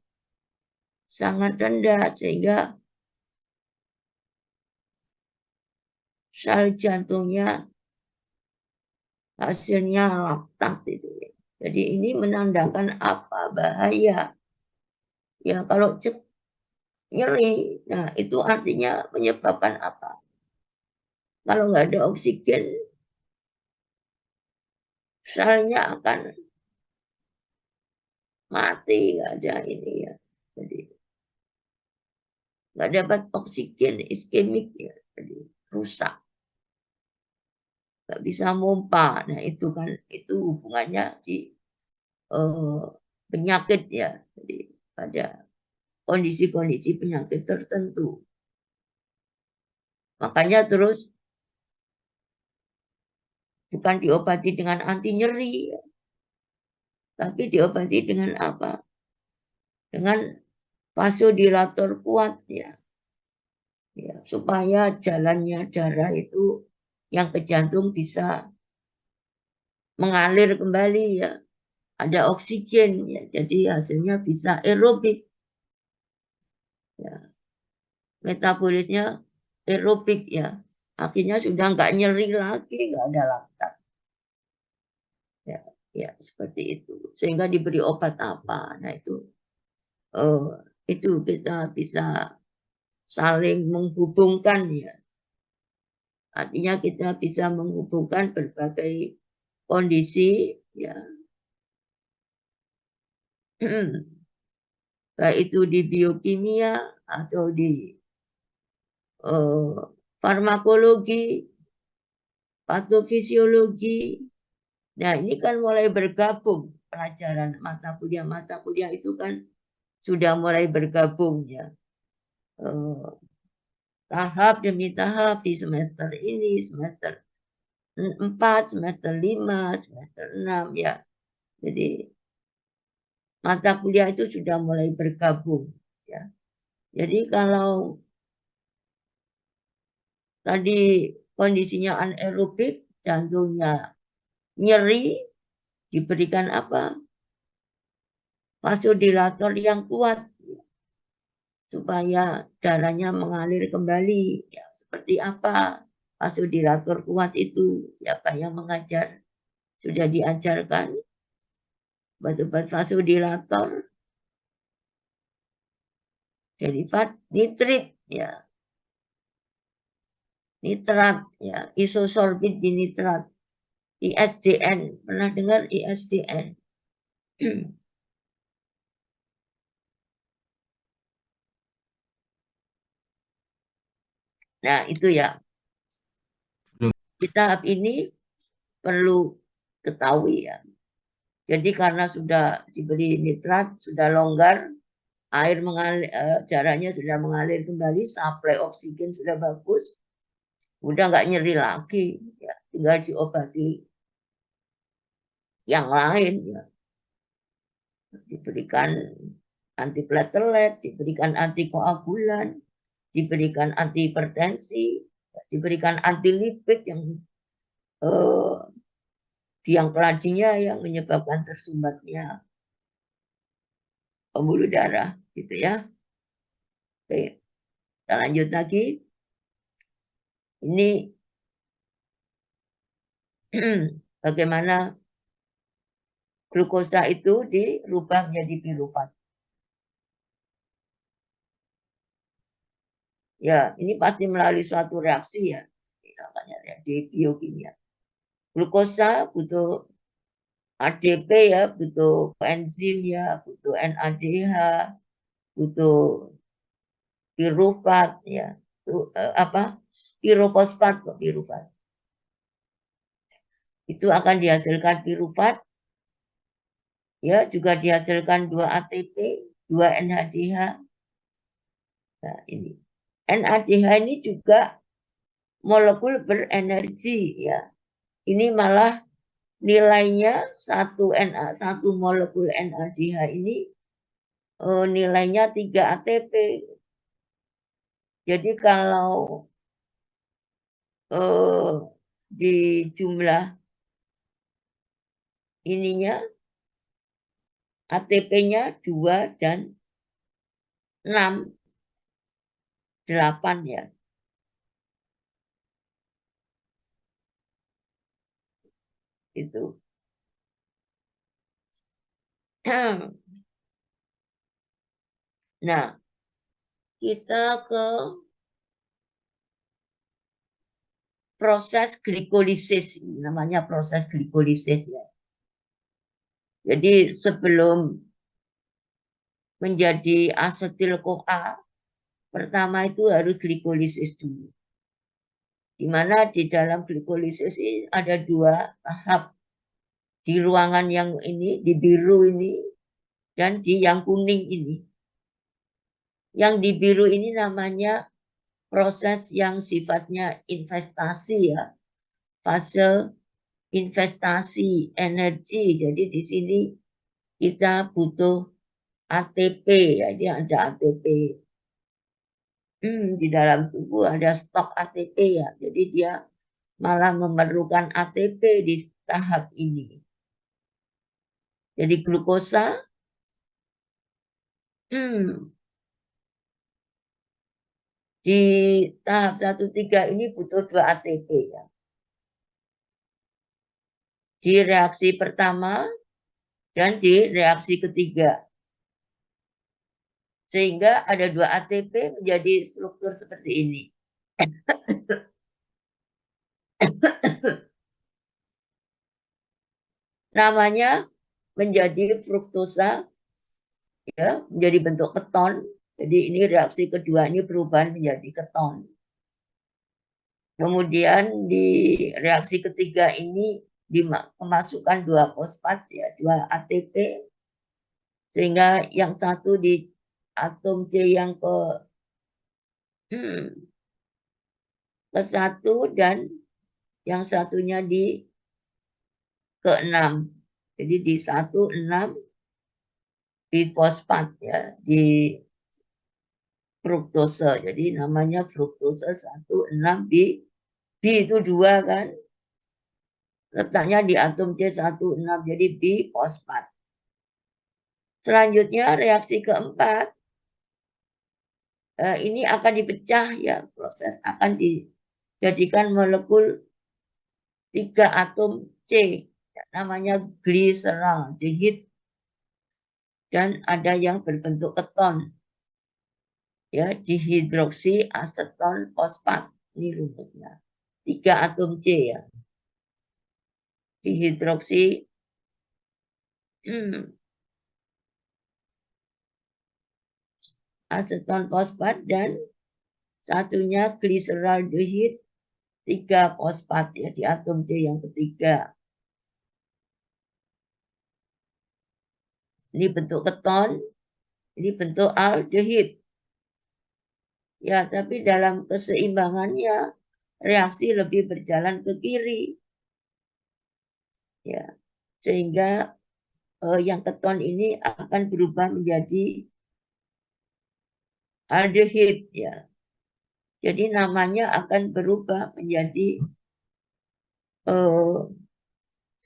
sangat rendah sehingga sel jantungnya hasilnya laktat itu. Jadi ini menandakan apa? Bahaya. Ya kalau nyeri, nah itu artinya menyebabkan apa? Kalau nggak ada oksigen, selnya akan mati, nggak ada ini ya. Jadi nggak dapat oksigen, iskemik ya, jadi rusak, nggak bisa mompa. Nah itu kan itu hubungannya di penyakit ya. Jadi pada kondisi-kondisi penyakit tertentu. Makanya terus bukan diobati dengan anti nyeri, tapi diobati dengan apa? Dengan vasodilator kuat ya. Ya, supaya jalannya darah itu yang ke jantung bisa mengalir kembali ya. Ada oksigen ya. Jadi hasilnya bisa aerobik. Ya. Metabolisnya aerobik ya. Akhirnya sudah nggak nyeri lagi, nggak ada laktat. Ya, ya seperti itu. Sehingga diberi obat apa? Nah itu kita bisa saling menghubungkan ya. Artinya kita bisa menghubungkan berbagai kondisi ya. Baik itu di biokimia atau di farmakologi, patofisiologi. Nah, ini kan mulai bergabung pelajaran mata kuliah itu kan sudah mulai bergabung ya. Tahap demi tahap di semester ini, semester 4, semester 5, semester 6 ya. Jadi mata kuliah itu sudah mulai bergabung ya. Jadi kalau tadi kondisinya anaerobik, jantungnya nyeri, diberikan apa? Vasodilator yang kuat supaya darahnya mengalir kembali. Ya, seperti apa vasodilator kuat itu? Siapa yang mengajar? Sudah diajarkan obat-obat vasodilator, derivat nitrit ya, nitrat ya, isosorbit dinitrat, ISDN. Pernah dengar ISDN? Nah, itu ya. Di tahap ini perlu ketahui ya. Jadi karena sudah diberi nitrat, sudah longgar, air mengalir, darahnya sudah mengalir kembali, suplai oksigen sudah bagus, udah nggak nyeri lagi, ya, tinggal diobati yang lain, ya. Diberikan antiplatelet, diberikan antikoagulan, diberikan antihipertensi, diberikan antilipid yang biang keladinya yang menyebabkan tersumbatnya pembuluh darah, gitu ya. Oke, kita lanjut lagi. Ini bagaimana glukosa itu dirubah menjadi pirufat. Ya, ini pasti melalui suatu reaksi ya. Ini namanya reaksi biokimia. Glukosa butuh ADP ya, butuh enzim ya, butuh NADH, butuh pirufat ya. Itu, apa? Pirofosfat kok pirufat. Itu akan dihasilkan pirufat ya, juga dihasilkan 2 ATP, 2 NADH. Nah, ini. NADH ini juga molekul berenergi ya. Ini malah nilainya 1 molekul NADH ini nilainya 3 ATP. Jadi kalau di jumlah ininya ATP-nya 2 dan 6, 8 ya. Itu. Nah, kita ke proses glikolisis, namanya proses glikolisis ya. Jadi sebelum menjadi asetil-CoA, pertama itu harus glikolisis dulu. Di mana di dalam glikolisis ini ada 2 tahap. Di ruangan yang ini, di biru ini, dan di yang kuning ini. Yang di biru ini namanya proses yang sifatnya investasi ya. Fase investasi energi. Jadi di sini kita butuh ATP ya, dia ada ATP. Di dalam tubuh ada stok ATP ya. Jadi dia malah memerlukan ATP di tahap ini. Jadi glukosa di tahap 1-3 ini butuh 2 ATP ya. Di reaksi pertama dan di reaksi ketiga. Sehingga ada 2 ATP menjadi struktur seperti ini. Namanya menjadi fruktosa ya, menjadi bentuk keton. Jadi ini reaksi kedua ini perubahan menjadi keton. Kemudian di reaksi ketiga ini dimasukkan 2 fosfat ya, 2 ATP sehingga yang satu di atom C yang ke-1 dan yang satunya di ke-6. Jadi di 1,6 di fosfat ya, di fruktose. Jadi namanya fruktose 1,6 B itu 2 kan. Letaknya di atom C1,6 jadi bifosfat. Selanjutnya reaksi keempat ini akan dipecah ya, proses akan dijadikan molekul 3 atom C namanya gliseraldehid dan ada yang berbentuk keton ya, dihidroksi aseton fosfat. Ini rumusnya 3 atom C ya, dihidroksi aseton fosfat dan satunya gliseraldehid 3 fosfat ya di atom C yang ketiga. Ini bentuk keton, ini bentuk aldehid. Ya, tapi dalam keseimbangannya reaksi lebih berjalan ke kiri. Ya, sehingga yang keton ini akan berubah menjadi aldehid ya. Jadi namanya akan berubah menjadi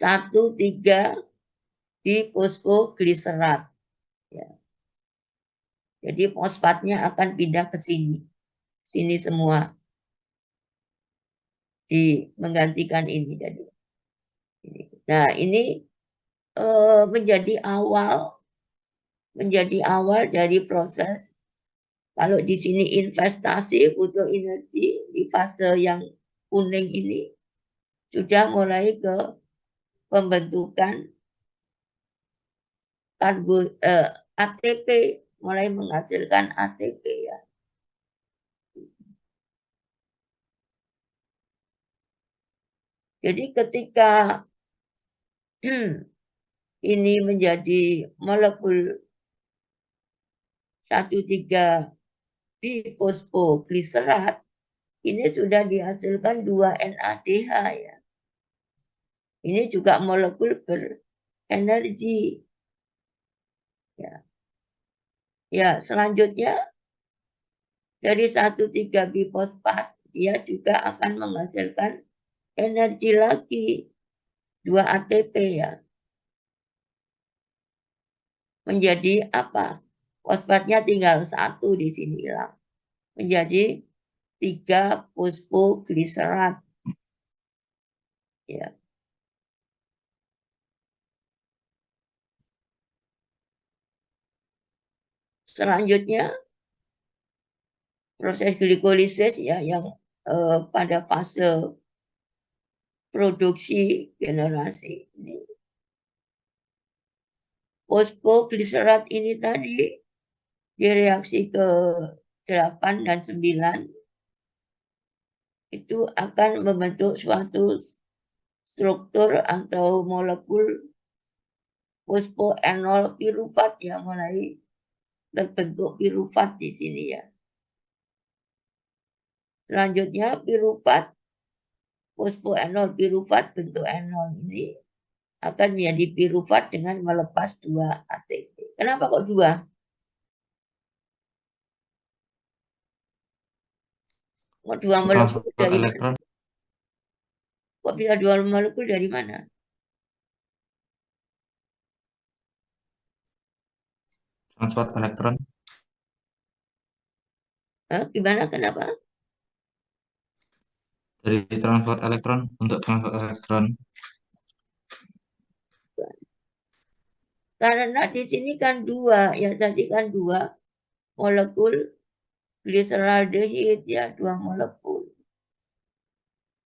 1,3 bifosfogliserat. Ya. Jadi fosfatnya akan pindah ke sini. Sini semua. Menggantikan ini jadi. Nah, ini menjadi awal dari proses. Kalau di sini investasi butuh energi di fase yang kuning ini sudah mulai ke pembentukan ATP, mulai menghasilkan ATP ya. Jadi ketika ini menjadi molekul 1,3 bifosfogliserat, ini sudah dihasilkan 2 NADH ya. Ini juga molekul berenergi. Ya. Ya, selanjutnya dari 1,3 bifosfat dia juga akan menghasilkan energi lagi 2 ATP ya. Menjadi apa? Fosfatnya tinggal 1 di sini hilang. Menjadi 3 fosfogliserat. Ya. Selanjutnya proses glikolisis ya yang pada fase produksi generasi ini. Fosfogliserat ini tadi direaksi ke 8 dan 9 itu akan membentuk suatu struktur atau molekul fosfoenol pirufat yang mulai terbentuk pirufat di sini ya. Selanjutnya pirufat, fosfoenol pirufat bentuk enol ini akan menjadi pirufat dengan melepas 2 ATP. Kenapa kok 2? Kok 2 molekul dari elektron. mana? Kok bisa 2 molekul dari mana? Transport elektron. Gimana? Kenapa? Dari transport elektron untuk transport elektron. Karena di sini kan 2, ya tadi kan 2 molekul gliseraldehid ya, 2 molekul.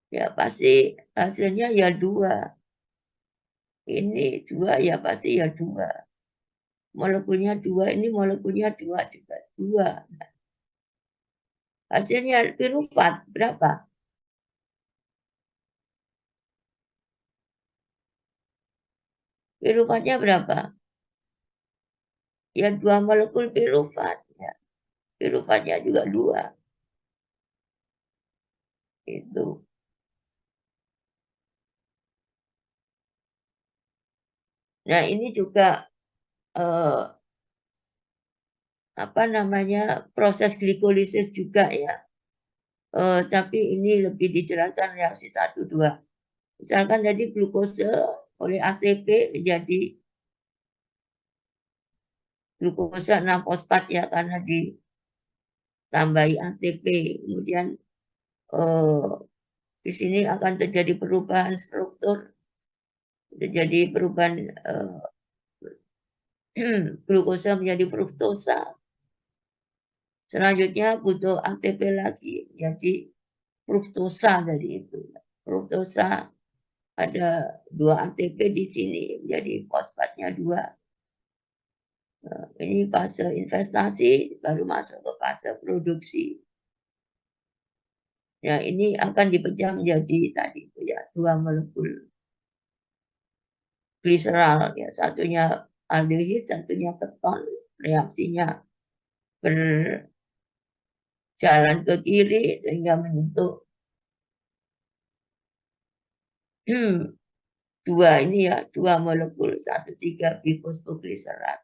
Ya pasti hasilnya ya 2. Ini 2 ya pasti ya 2. Molekulnya 2, ini molekulnya 2 juga 2. Hasilnya pirufat berapa? Pirufatnya berapa? Ya 2 molekul pirufat ya. Pirufatnya juga 2. Itu. Nah, ini juga apa namanya? Proses glikolisis juga ya. Tapi ini lebih dijelaskan reaksi 1, 2. Misalkan tadi glukose oleh ATP menjadi glukosa 6 fosfat ya karena ditambahi ATP. Kemudian di sini akan terjadi perubahan struktur, terjadi perubahan glukosa menjadi fruktosa. Selanjutnya butuh ATP lagi, jadi fruktosa dari itu. Fruktosa ada 2 ATP di sini, jadi fosfatnya 2. Ini fase investasi, baru masuk ke fase produksi. Ya, ini akan dipecah menjadi tadi itu ya 2 molekul gliserol ya, satunya aldehid, satunya keton. Reaksinya berjalan ke kiri sehingga menyentuh 2 ini ya, 2 molekul 1,3 bifosfogliserat.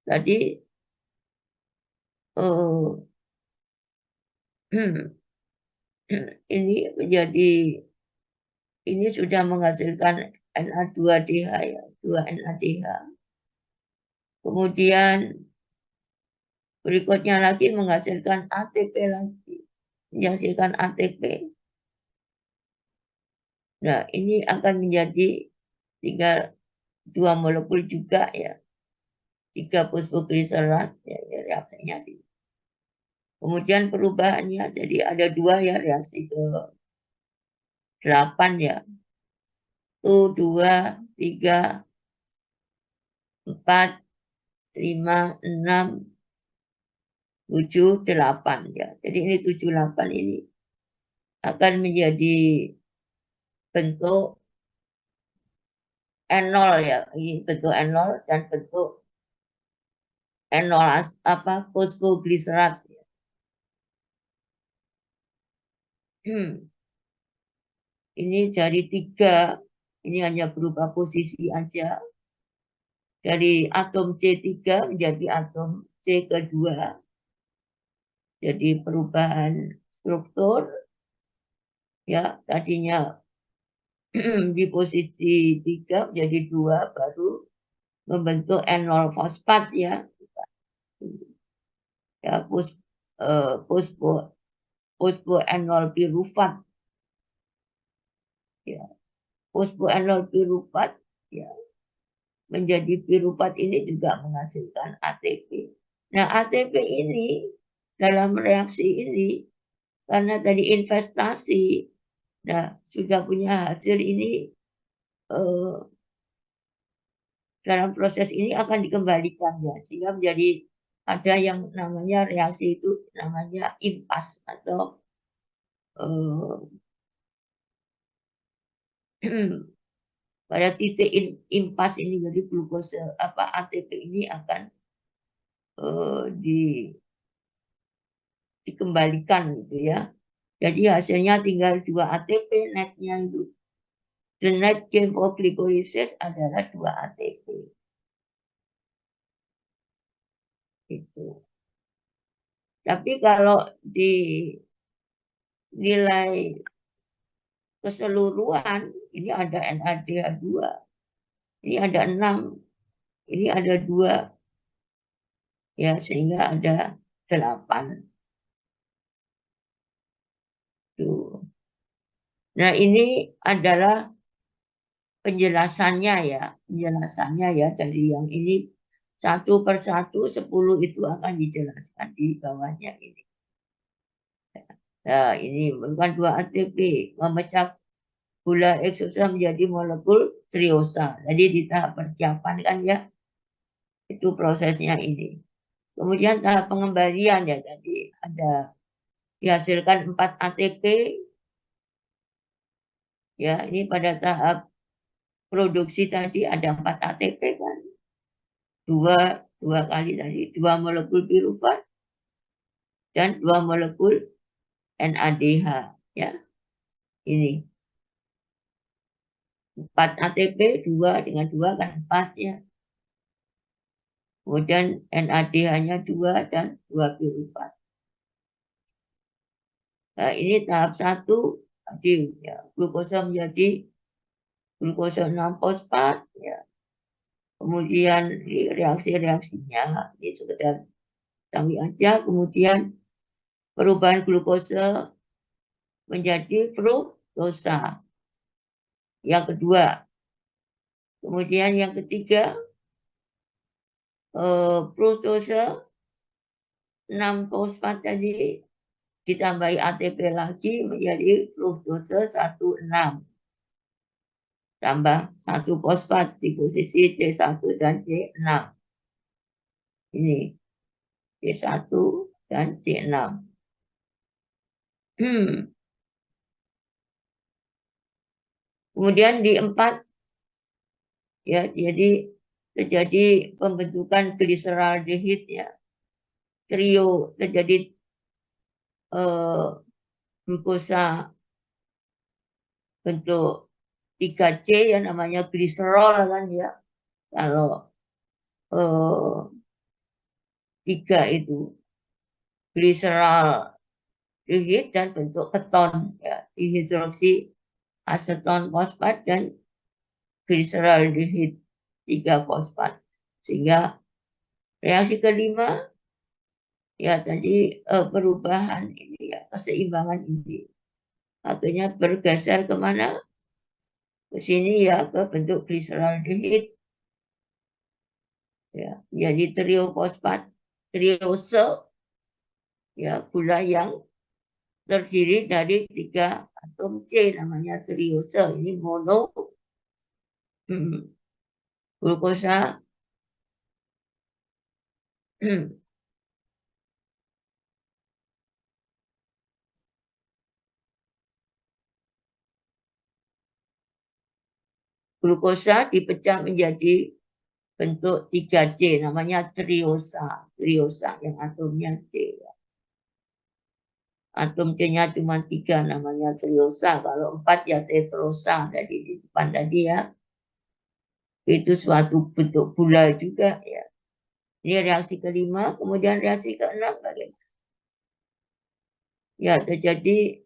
Tadi ini menjadi ini sudah menghasilkan Na2DH ya, 2NADH. Kemudian berikutnya lagi menghasilkan ATP lagi, menghasilkan ATP. Nah, ini akan menjadi tinggal 2 molekul juga ya, 3 fosfogliserat ya, reaksinya. Kemudian perubahannya jadi ada 2 ya, reaksi ke 8 ya. 1, 2, 3, 4, 5, 6, 7, 8 ya. Jadi ini 7, 8 ini akan menjadi bentuk N0 ya. Ini bentuk N0 dan bentuk N0 fosfogliserat. Ini dari 3, ini hanya berubah posisi aja. Dari atom C3 menjadi atom C kedua. Jadi perubahan struktur ya, tadinya di posisi 3 menjadi 2 baru membentuk N0 fosfat ya. Ya, fosfo N0 pirufat. Ya, fosfo N0 pirufat ya. Menjadi pirufat ini juga menghasilkan ATP. Nah, ATP ini dalam reaksi ini karena tadi investasi, nah sudah punya hasil ini dalam proses ini akan dikembalikan ya, sehingga menjadi ada yang namanya reaksi itu namanya impas atau pada titik impas ini, jadi glukose ATP ini akan dikembalikan gitu ya. Jadi hasilnya tinggal 2 ATP, netnya itu. The net gain for glycolysis adalah 2 ATP. Gitu. Tapi kalau di nilai keseluruhan, ini ada NADH2, ini ada 6, ini ada 2, ya sehingga ada 8. Tuh. Nah, ini adalah penjelasannya ya dari yang ini satu per satu 10 itu akan dijelaskan di bawahnya ini. Nah, ini merupakan 2 ATP memecah gula eksosa menjadi molekul triosa. Jadi di tahap persiapan kan ya, itu prosesnya ini. Kemudian tahap pengembalian ya, tadi ada dihasilkan 4 ATP. Ya, ini pada tahap produksi tadi ada 4 ATP kan. 2 kali tadi, 2 molekul pirufat dan 2 molekul NADH ya. Ini 4 ATP, 2 dengan 2 kan 4 ya. Kemudian NADH-nya 2 dan 2 pirufat. Nah, ini tahap 1 tadi ya, glukosa menjadi glukosa 6 fosfat ya. Kemudian reaksi-reaksinya ini sekedar kami aja. Kemudian perubahan glukosa menjadi fruktosa yang kedua. Kemudian yang ketiga fruktosa 6 fosfat tadi ditambahi ATP lagi menjadi fruktosa 16 tambah 1 fosfat di posisi C1 dan C6. Ini C1 dan C6. Kemudian di 4 ya, jadi terjadi pembentukan gliseraldehid ya. Trio terjadi glukosa bentuk 3C ya, namanya gliserol kan ya. Kalau 3 itu gliseraldehid dan bentuk keton ya, dihidroksi aseton fosfat dan gliseraldehid 3 fosfat. Sehingga reaksi kelima ya tadi perubahan ini ya, keseimbangan ini akhirnya bergeser kemana? Ke sini ya, ke bentuk gliseraldehid ya, jadi trio fosfat, triose ya, gula yang terdiri dari 3 atom C, namanya triose. Ini mono glukosa glukosa dipecah menjadi bentuk 3C, namanya triosa. Triosa yang atomnya C. Atom C-nya cuma 3, namanya triosa. Kalau 4 ya tetrosa. Jadi di depan tadi ya, itu suatu bentuk gula juga ya. Ini reaksi kelima, kemudian reaksi keenam bagaimana? Ya, terjadi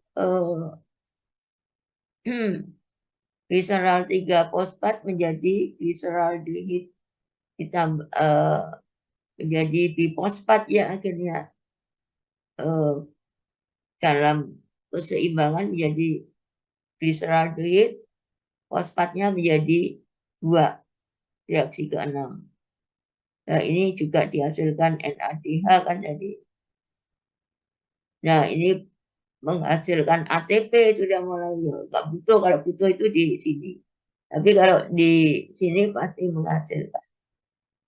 gliserol 3 fosfat menjadi gliseraldehid, ditambah menjadi bifosfat ya, akhirnya dalam keseimbangan menjadi gliseraldehid, fosfatnya menjadi 2, reaksi ke-6. Nah, ini juga dihasilkan NADH kan tadi. Nah, ini menghasilkan ATP sudah mulai ya. Nggak butuh, kalau butuh itu di sini. Tapi kalau di sini pasti menghasilkan.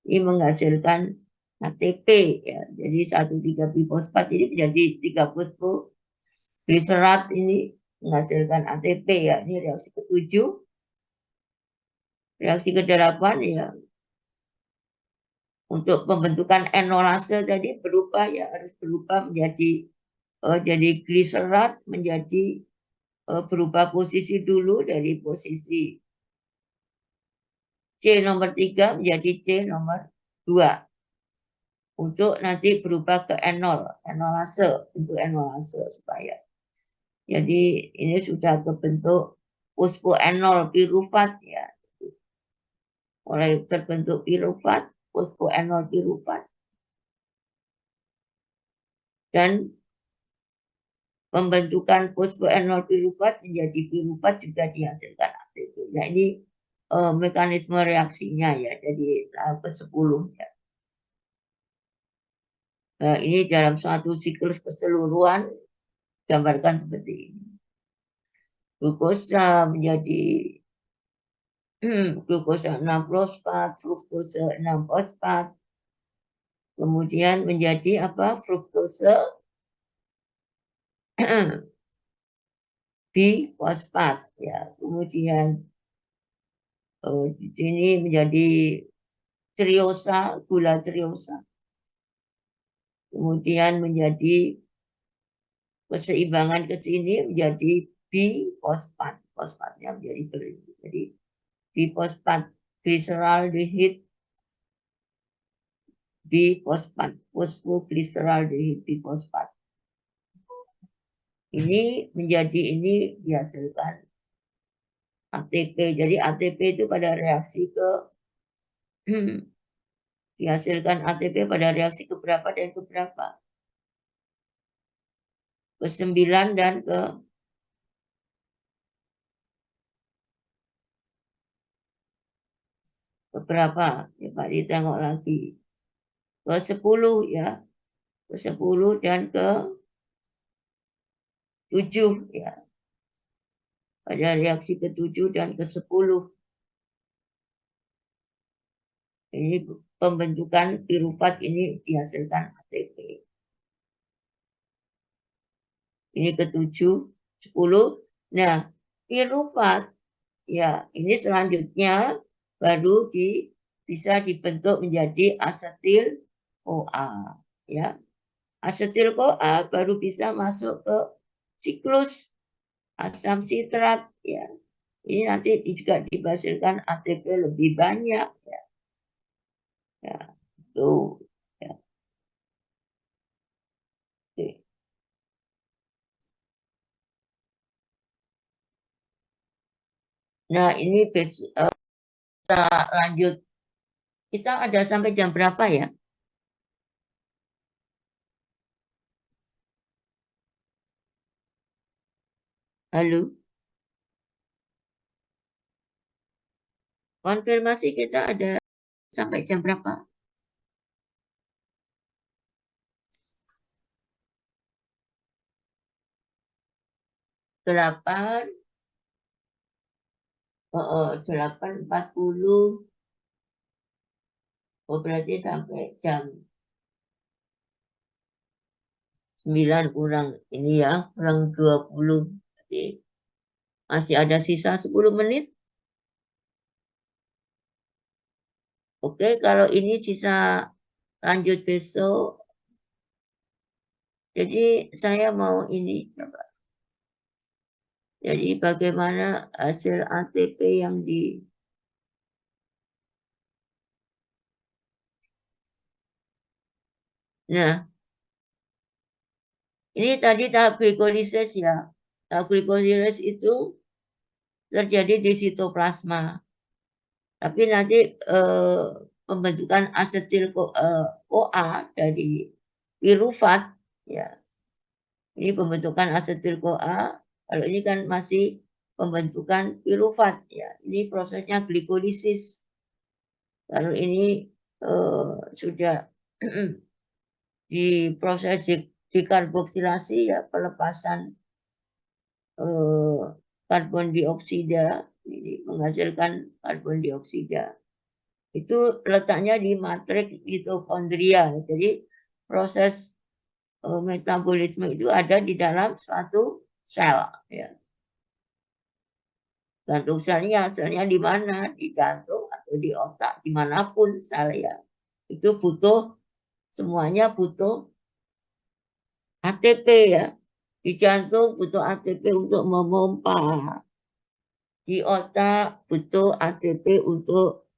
Ini menghasilkan ATP ya. Jadi 1,3 bifosfat ini menjadi 3 fosfoglycerat ini menghasilkan ATP ya. Ini reaksi ke-7. Reaksi ke-8 ya. Untuk pembentukan enolase tadi berubah ya, harus berubah menjadi jadi gliserat, menjadi berubah posisi dulu dari posisi C nomor 3 menjadi C nomor 2 untuk nanti berubah ke enol, enolase, untuk enolase supaya. Jadi ini sudah terbentuk fosfoenol pirufat ya. Mulai terbentuk pirufat, fosfoenol pirufat. Dan pembentukan fosfoenol pirufat menjadi pirufat juga dihasilkan ATP. Nah ini mekanisme reaksinya ya, jadi tahap ke-10 ya. Nah, ini dalam suatu siklus keseluruhan gambarkan seperti ini. Glukosa menjadi glukosa 6 fosfat, fruktosa 6 fosfat, kemudian menjadi apa? Fruktosa bifosfat ya. Kemudian di sini menjadi triosa, gula triosa. Kemudian menjadi keseimbangan ke sini menjadi bifosfat. Fosfatnya menjadi berhenti. Jadi bifosfat gliseraldehid bifosfat, fosfoglyceraldehid bifosfat. Ini menjadi ini dihasilkan ATP. Jadi ATP itu pada reaksi ke dihasilkan ATP pada reaksi keberapa dan keberapa? Ke-9 dan keberapa? Coba ditengok lagi. Ke-10 ya. Ke-10 dan ke-7 ya. Pada reaksi ke-7 dan ke-10. Ini pembentukan pirufat ini dihasilkan ATP. Ini ke-7, 10. Nah, pirufat ya, ini selanjutnya baru bisa dibentuk menjadi asetil CoA ya. Asetil CoA baru bisa masuk ke siklus asam sitrat ya. Ini nanti juga dihasilkan ATP lebih banyak ya. Ya, tuh ya. Oke. Nah, ini kita lanjut. Kita ada sampai jam berapa ya? Halo? Konfirmasi kita ada sampai jam berapa? 8, 8.40. Oh, berarti sampai jam 9 kurang ini ya, kurang 20. Jadi masih ada sisa 10 menit. Oke, kalau ini sisa lanjut besok. Jadi saya mau ini coba. Jadi bagaimana hasil ATP yang di... Nah, ini tadi tahap glikolisis ya. Tahap glikolisis itu terjadi di sitoplasma. Tapi nanti pembentukan asetil CoA dari pirufat ya. Ini pembentukan asetil CoA. Kalau ini kan masih pembentukan pirufat ya. Ini prosesnya glikolisis. Kalau ini sudah diproses dikarboksilasi ya, pelepasan karbon dioksida, ini menghasilkan karbon dioksida. Itu letaknya di matriks mitokondria. Jadi proses metabolisme itu ada di dalam suatu sel. Ya. Gantung selnya di mana? Di jantung atau di otak, dimanapun sel ya. Itu butuh, semuanya butuh ATP ya. Di jantung butuh ATP untuk memompa. Di otak butuh ATP untuk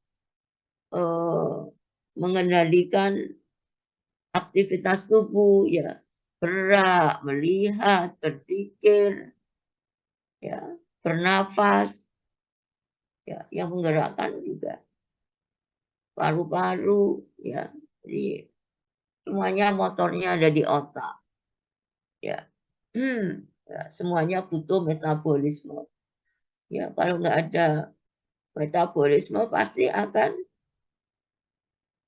mengendalikan aktivitas tubuh ya, gerak, melihat, berpikir, ya, bernafas, ya, yang menggerakkan juga paru-paru, ya. Jadi semuanya motornya ada di otak, ya. Ya, semuanya butuh metabolisme. Ya, kalau nggak ada metabolisme pasti akan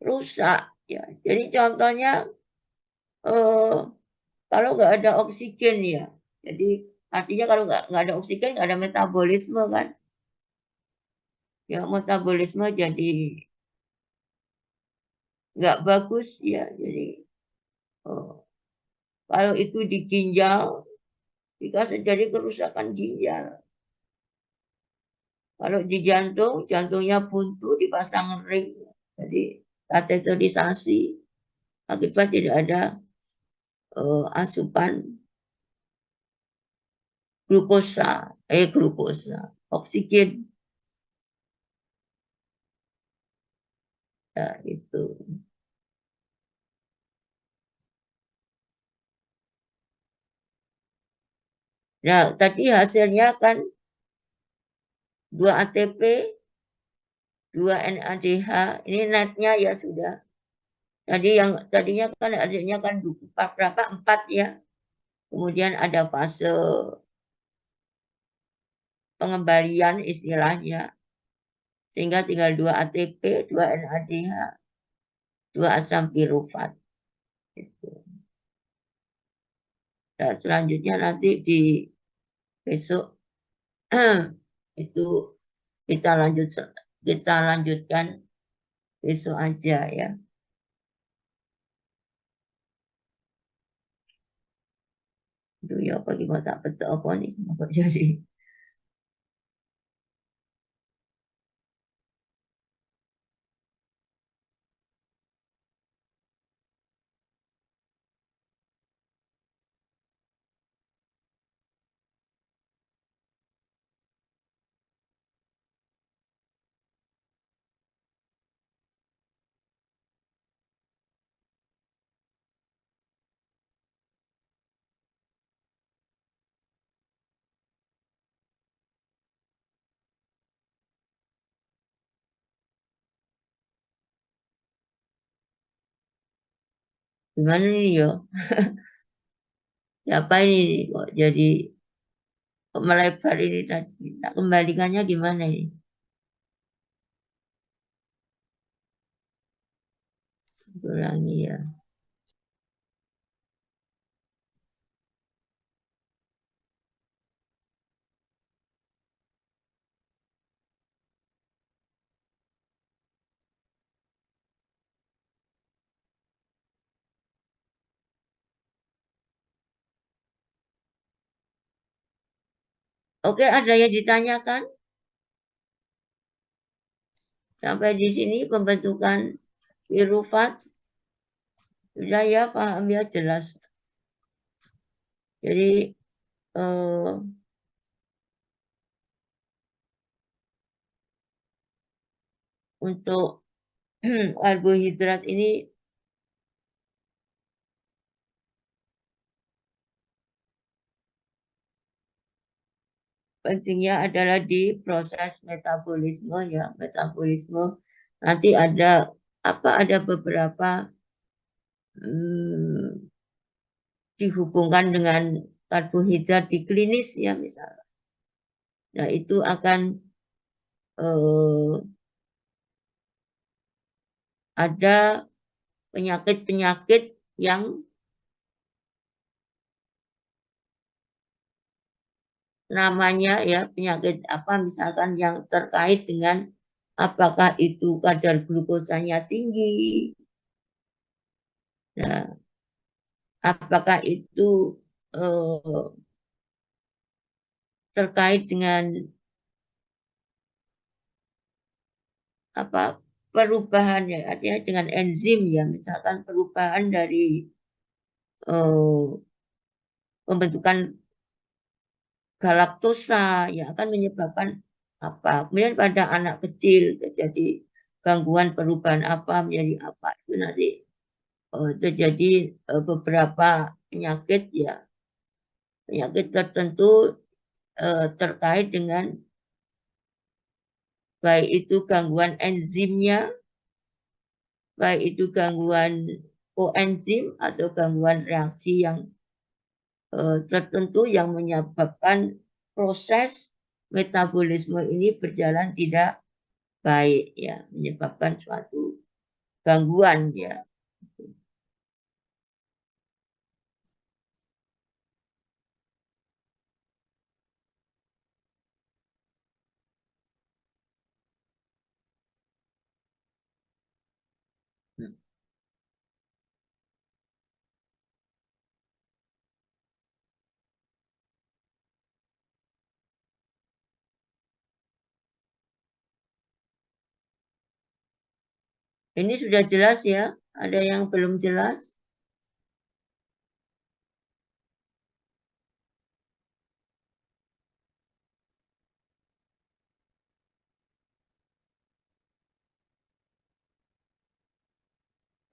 rusak. Ya, jadi contohnya eh, kalau nggak ada oksigen ya, jadi artinya kalau nggak ada oksigen nggak ada metabolisme kan, ya metabolisme jadi nggak bagus ya. Jadi eh, kalau itu di ginjal bisa terjadi kerusakan ginjal. Kalau di jantung, jantungnya buntu dipasang ring, jadi kateterisasi akibat tidak ada asupan glukosa, oksigen ya itu. Nah, tadi hasilnya kan 2 ATP, 2 NADH, ini netnya ya sudah. Tadi yang tadinya kan hasilnya kan 4 berapa? 4 ya. Kemudian ada fase pengembalian istilahnya. Sehingga tinggal 2 ATP, 2 NADH, 2 asam pirufat. Gitu. Nah, selanjutnya nanti di besok itu kita lanjutkan besok aja ya. Itu ya apa gimana tak betul apa nih apa jadi. Gimana nih yo? Siapa ini kok jadi kok melebar ini tadi? Nah, kembalikannya gimana ini? Ulangi ya. Oke, ada yang ditanyakan? Sampai di sini pembentukan hurufat sudah ya paham ya jelas. Jadi eh, untuk karbohidrat ini pentingnya adalah di proses metabolisme ya, metabolisme. Nanti ada beberapa hmm, dihubungkan dengan karbohidrat di klinis ya misalnya. Nah, itu akan eh, ada penyakit-penyakit yang namanya ya penyakit apa misalkan yang terkait dengan apakah itu kadar glukosanya tinggi, nah, apakah itu eh, terkait dengan apa perubahan ya artinya dengan enzim ya misalkan perubahan dari eh, pembentukan galaktosa yang akan menyebabkan apa. Kemudian pada anak kecil terjadi gangguan perubahan apa menjadi apa itu nanti terjadi beberapa penyakit ya penyakit tertentu terkait dengan baik itu gangguan enzimnya, baik itu gangguan koenzim atau gangguan reaksi yang tertentu yang menyebabkan proses metabolisme ini berjalan tidak baik ya menyebabkan suatu gangguan ya. Ini sudah jelas ya, ada yang belum jelas.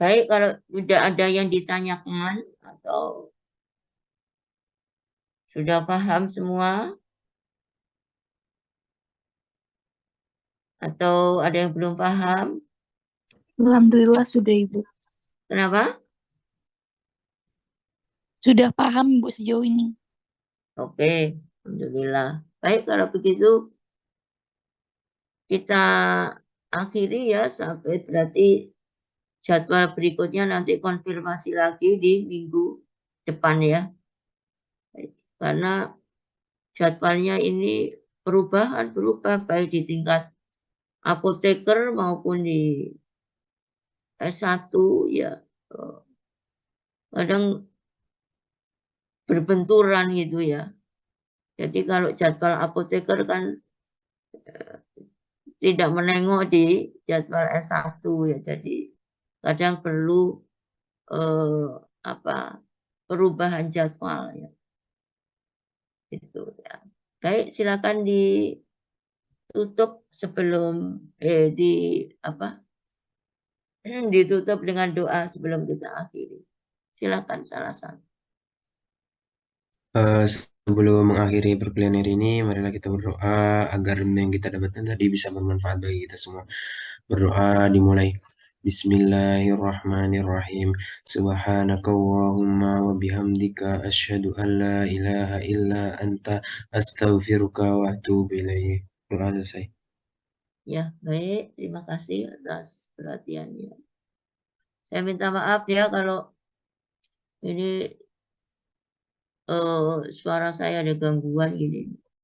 Baik, kalau sudah ada yang ditanyakan atau sudah paham semua atau ada yang belum paham, Alhamdulillah sudah Ibu. kenapa? Sudah paham Ibu sejauh ini. Oke, alhamdulillah. Baik, kalau begitu kita akhiri ya sampai berarti jadwal berikutnya nanti konfirmasi lagi di minggu depan ya. Karena jadwalnya ini berubah baik di tingkat apoteker maupun di S1 ya. Kadang berbenturan gitu ya. Jadi kalau jadwal apoteker kan tidak menengok di jadwal S1 ya. Jadi kadang perlu eh, apa perubahan jadwal ya. Itu ya. Baik, silakan ditutup sebelum di apa ditutup dengan doa sebelum kita akhiri. Silakan salah satu. Sebelum mengakhiri perkuliahan hari ini, marilah kita berdoa agar ilmu yang kita dapatkan tadi bisa bermanfaat bagi kita semua. Berdoa dimulai. Bismillahirrahmanirrahim. Subhanakallahumma wa bihamdika asyhadu an la ilaha illa anta astaghfiruka wa atubu ilaik. Doa selesai. Ya, baik. Terima kasih atas perhatiannya. Saya minta maaf ya kalau ini suara saya ada gangguan gini.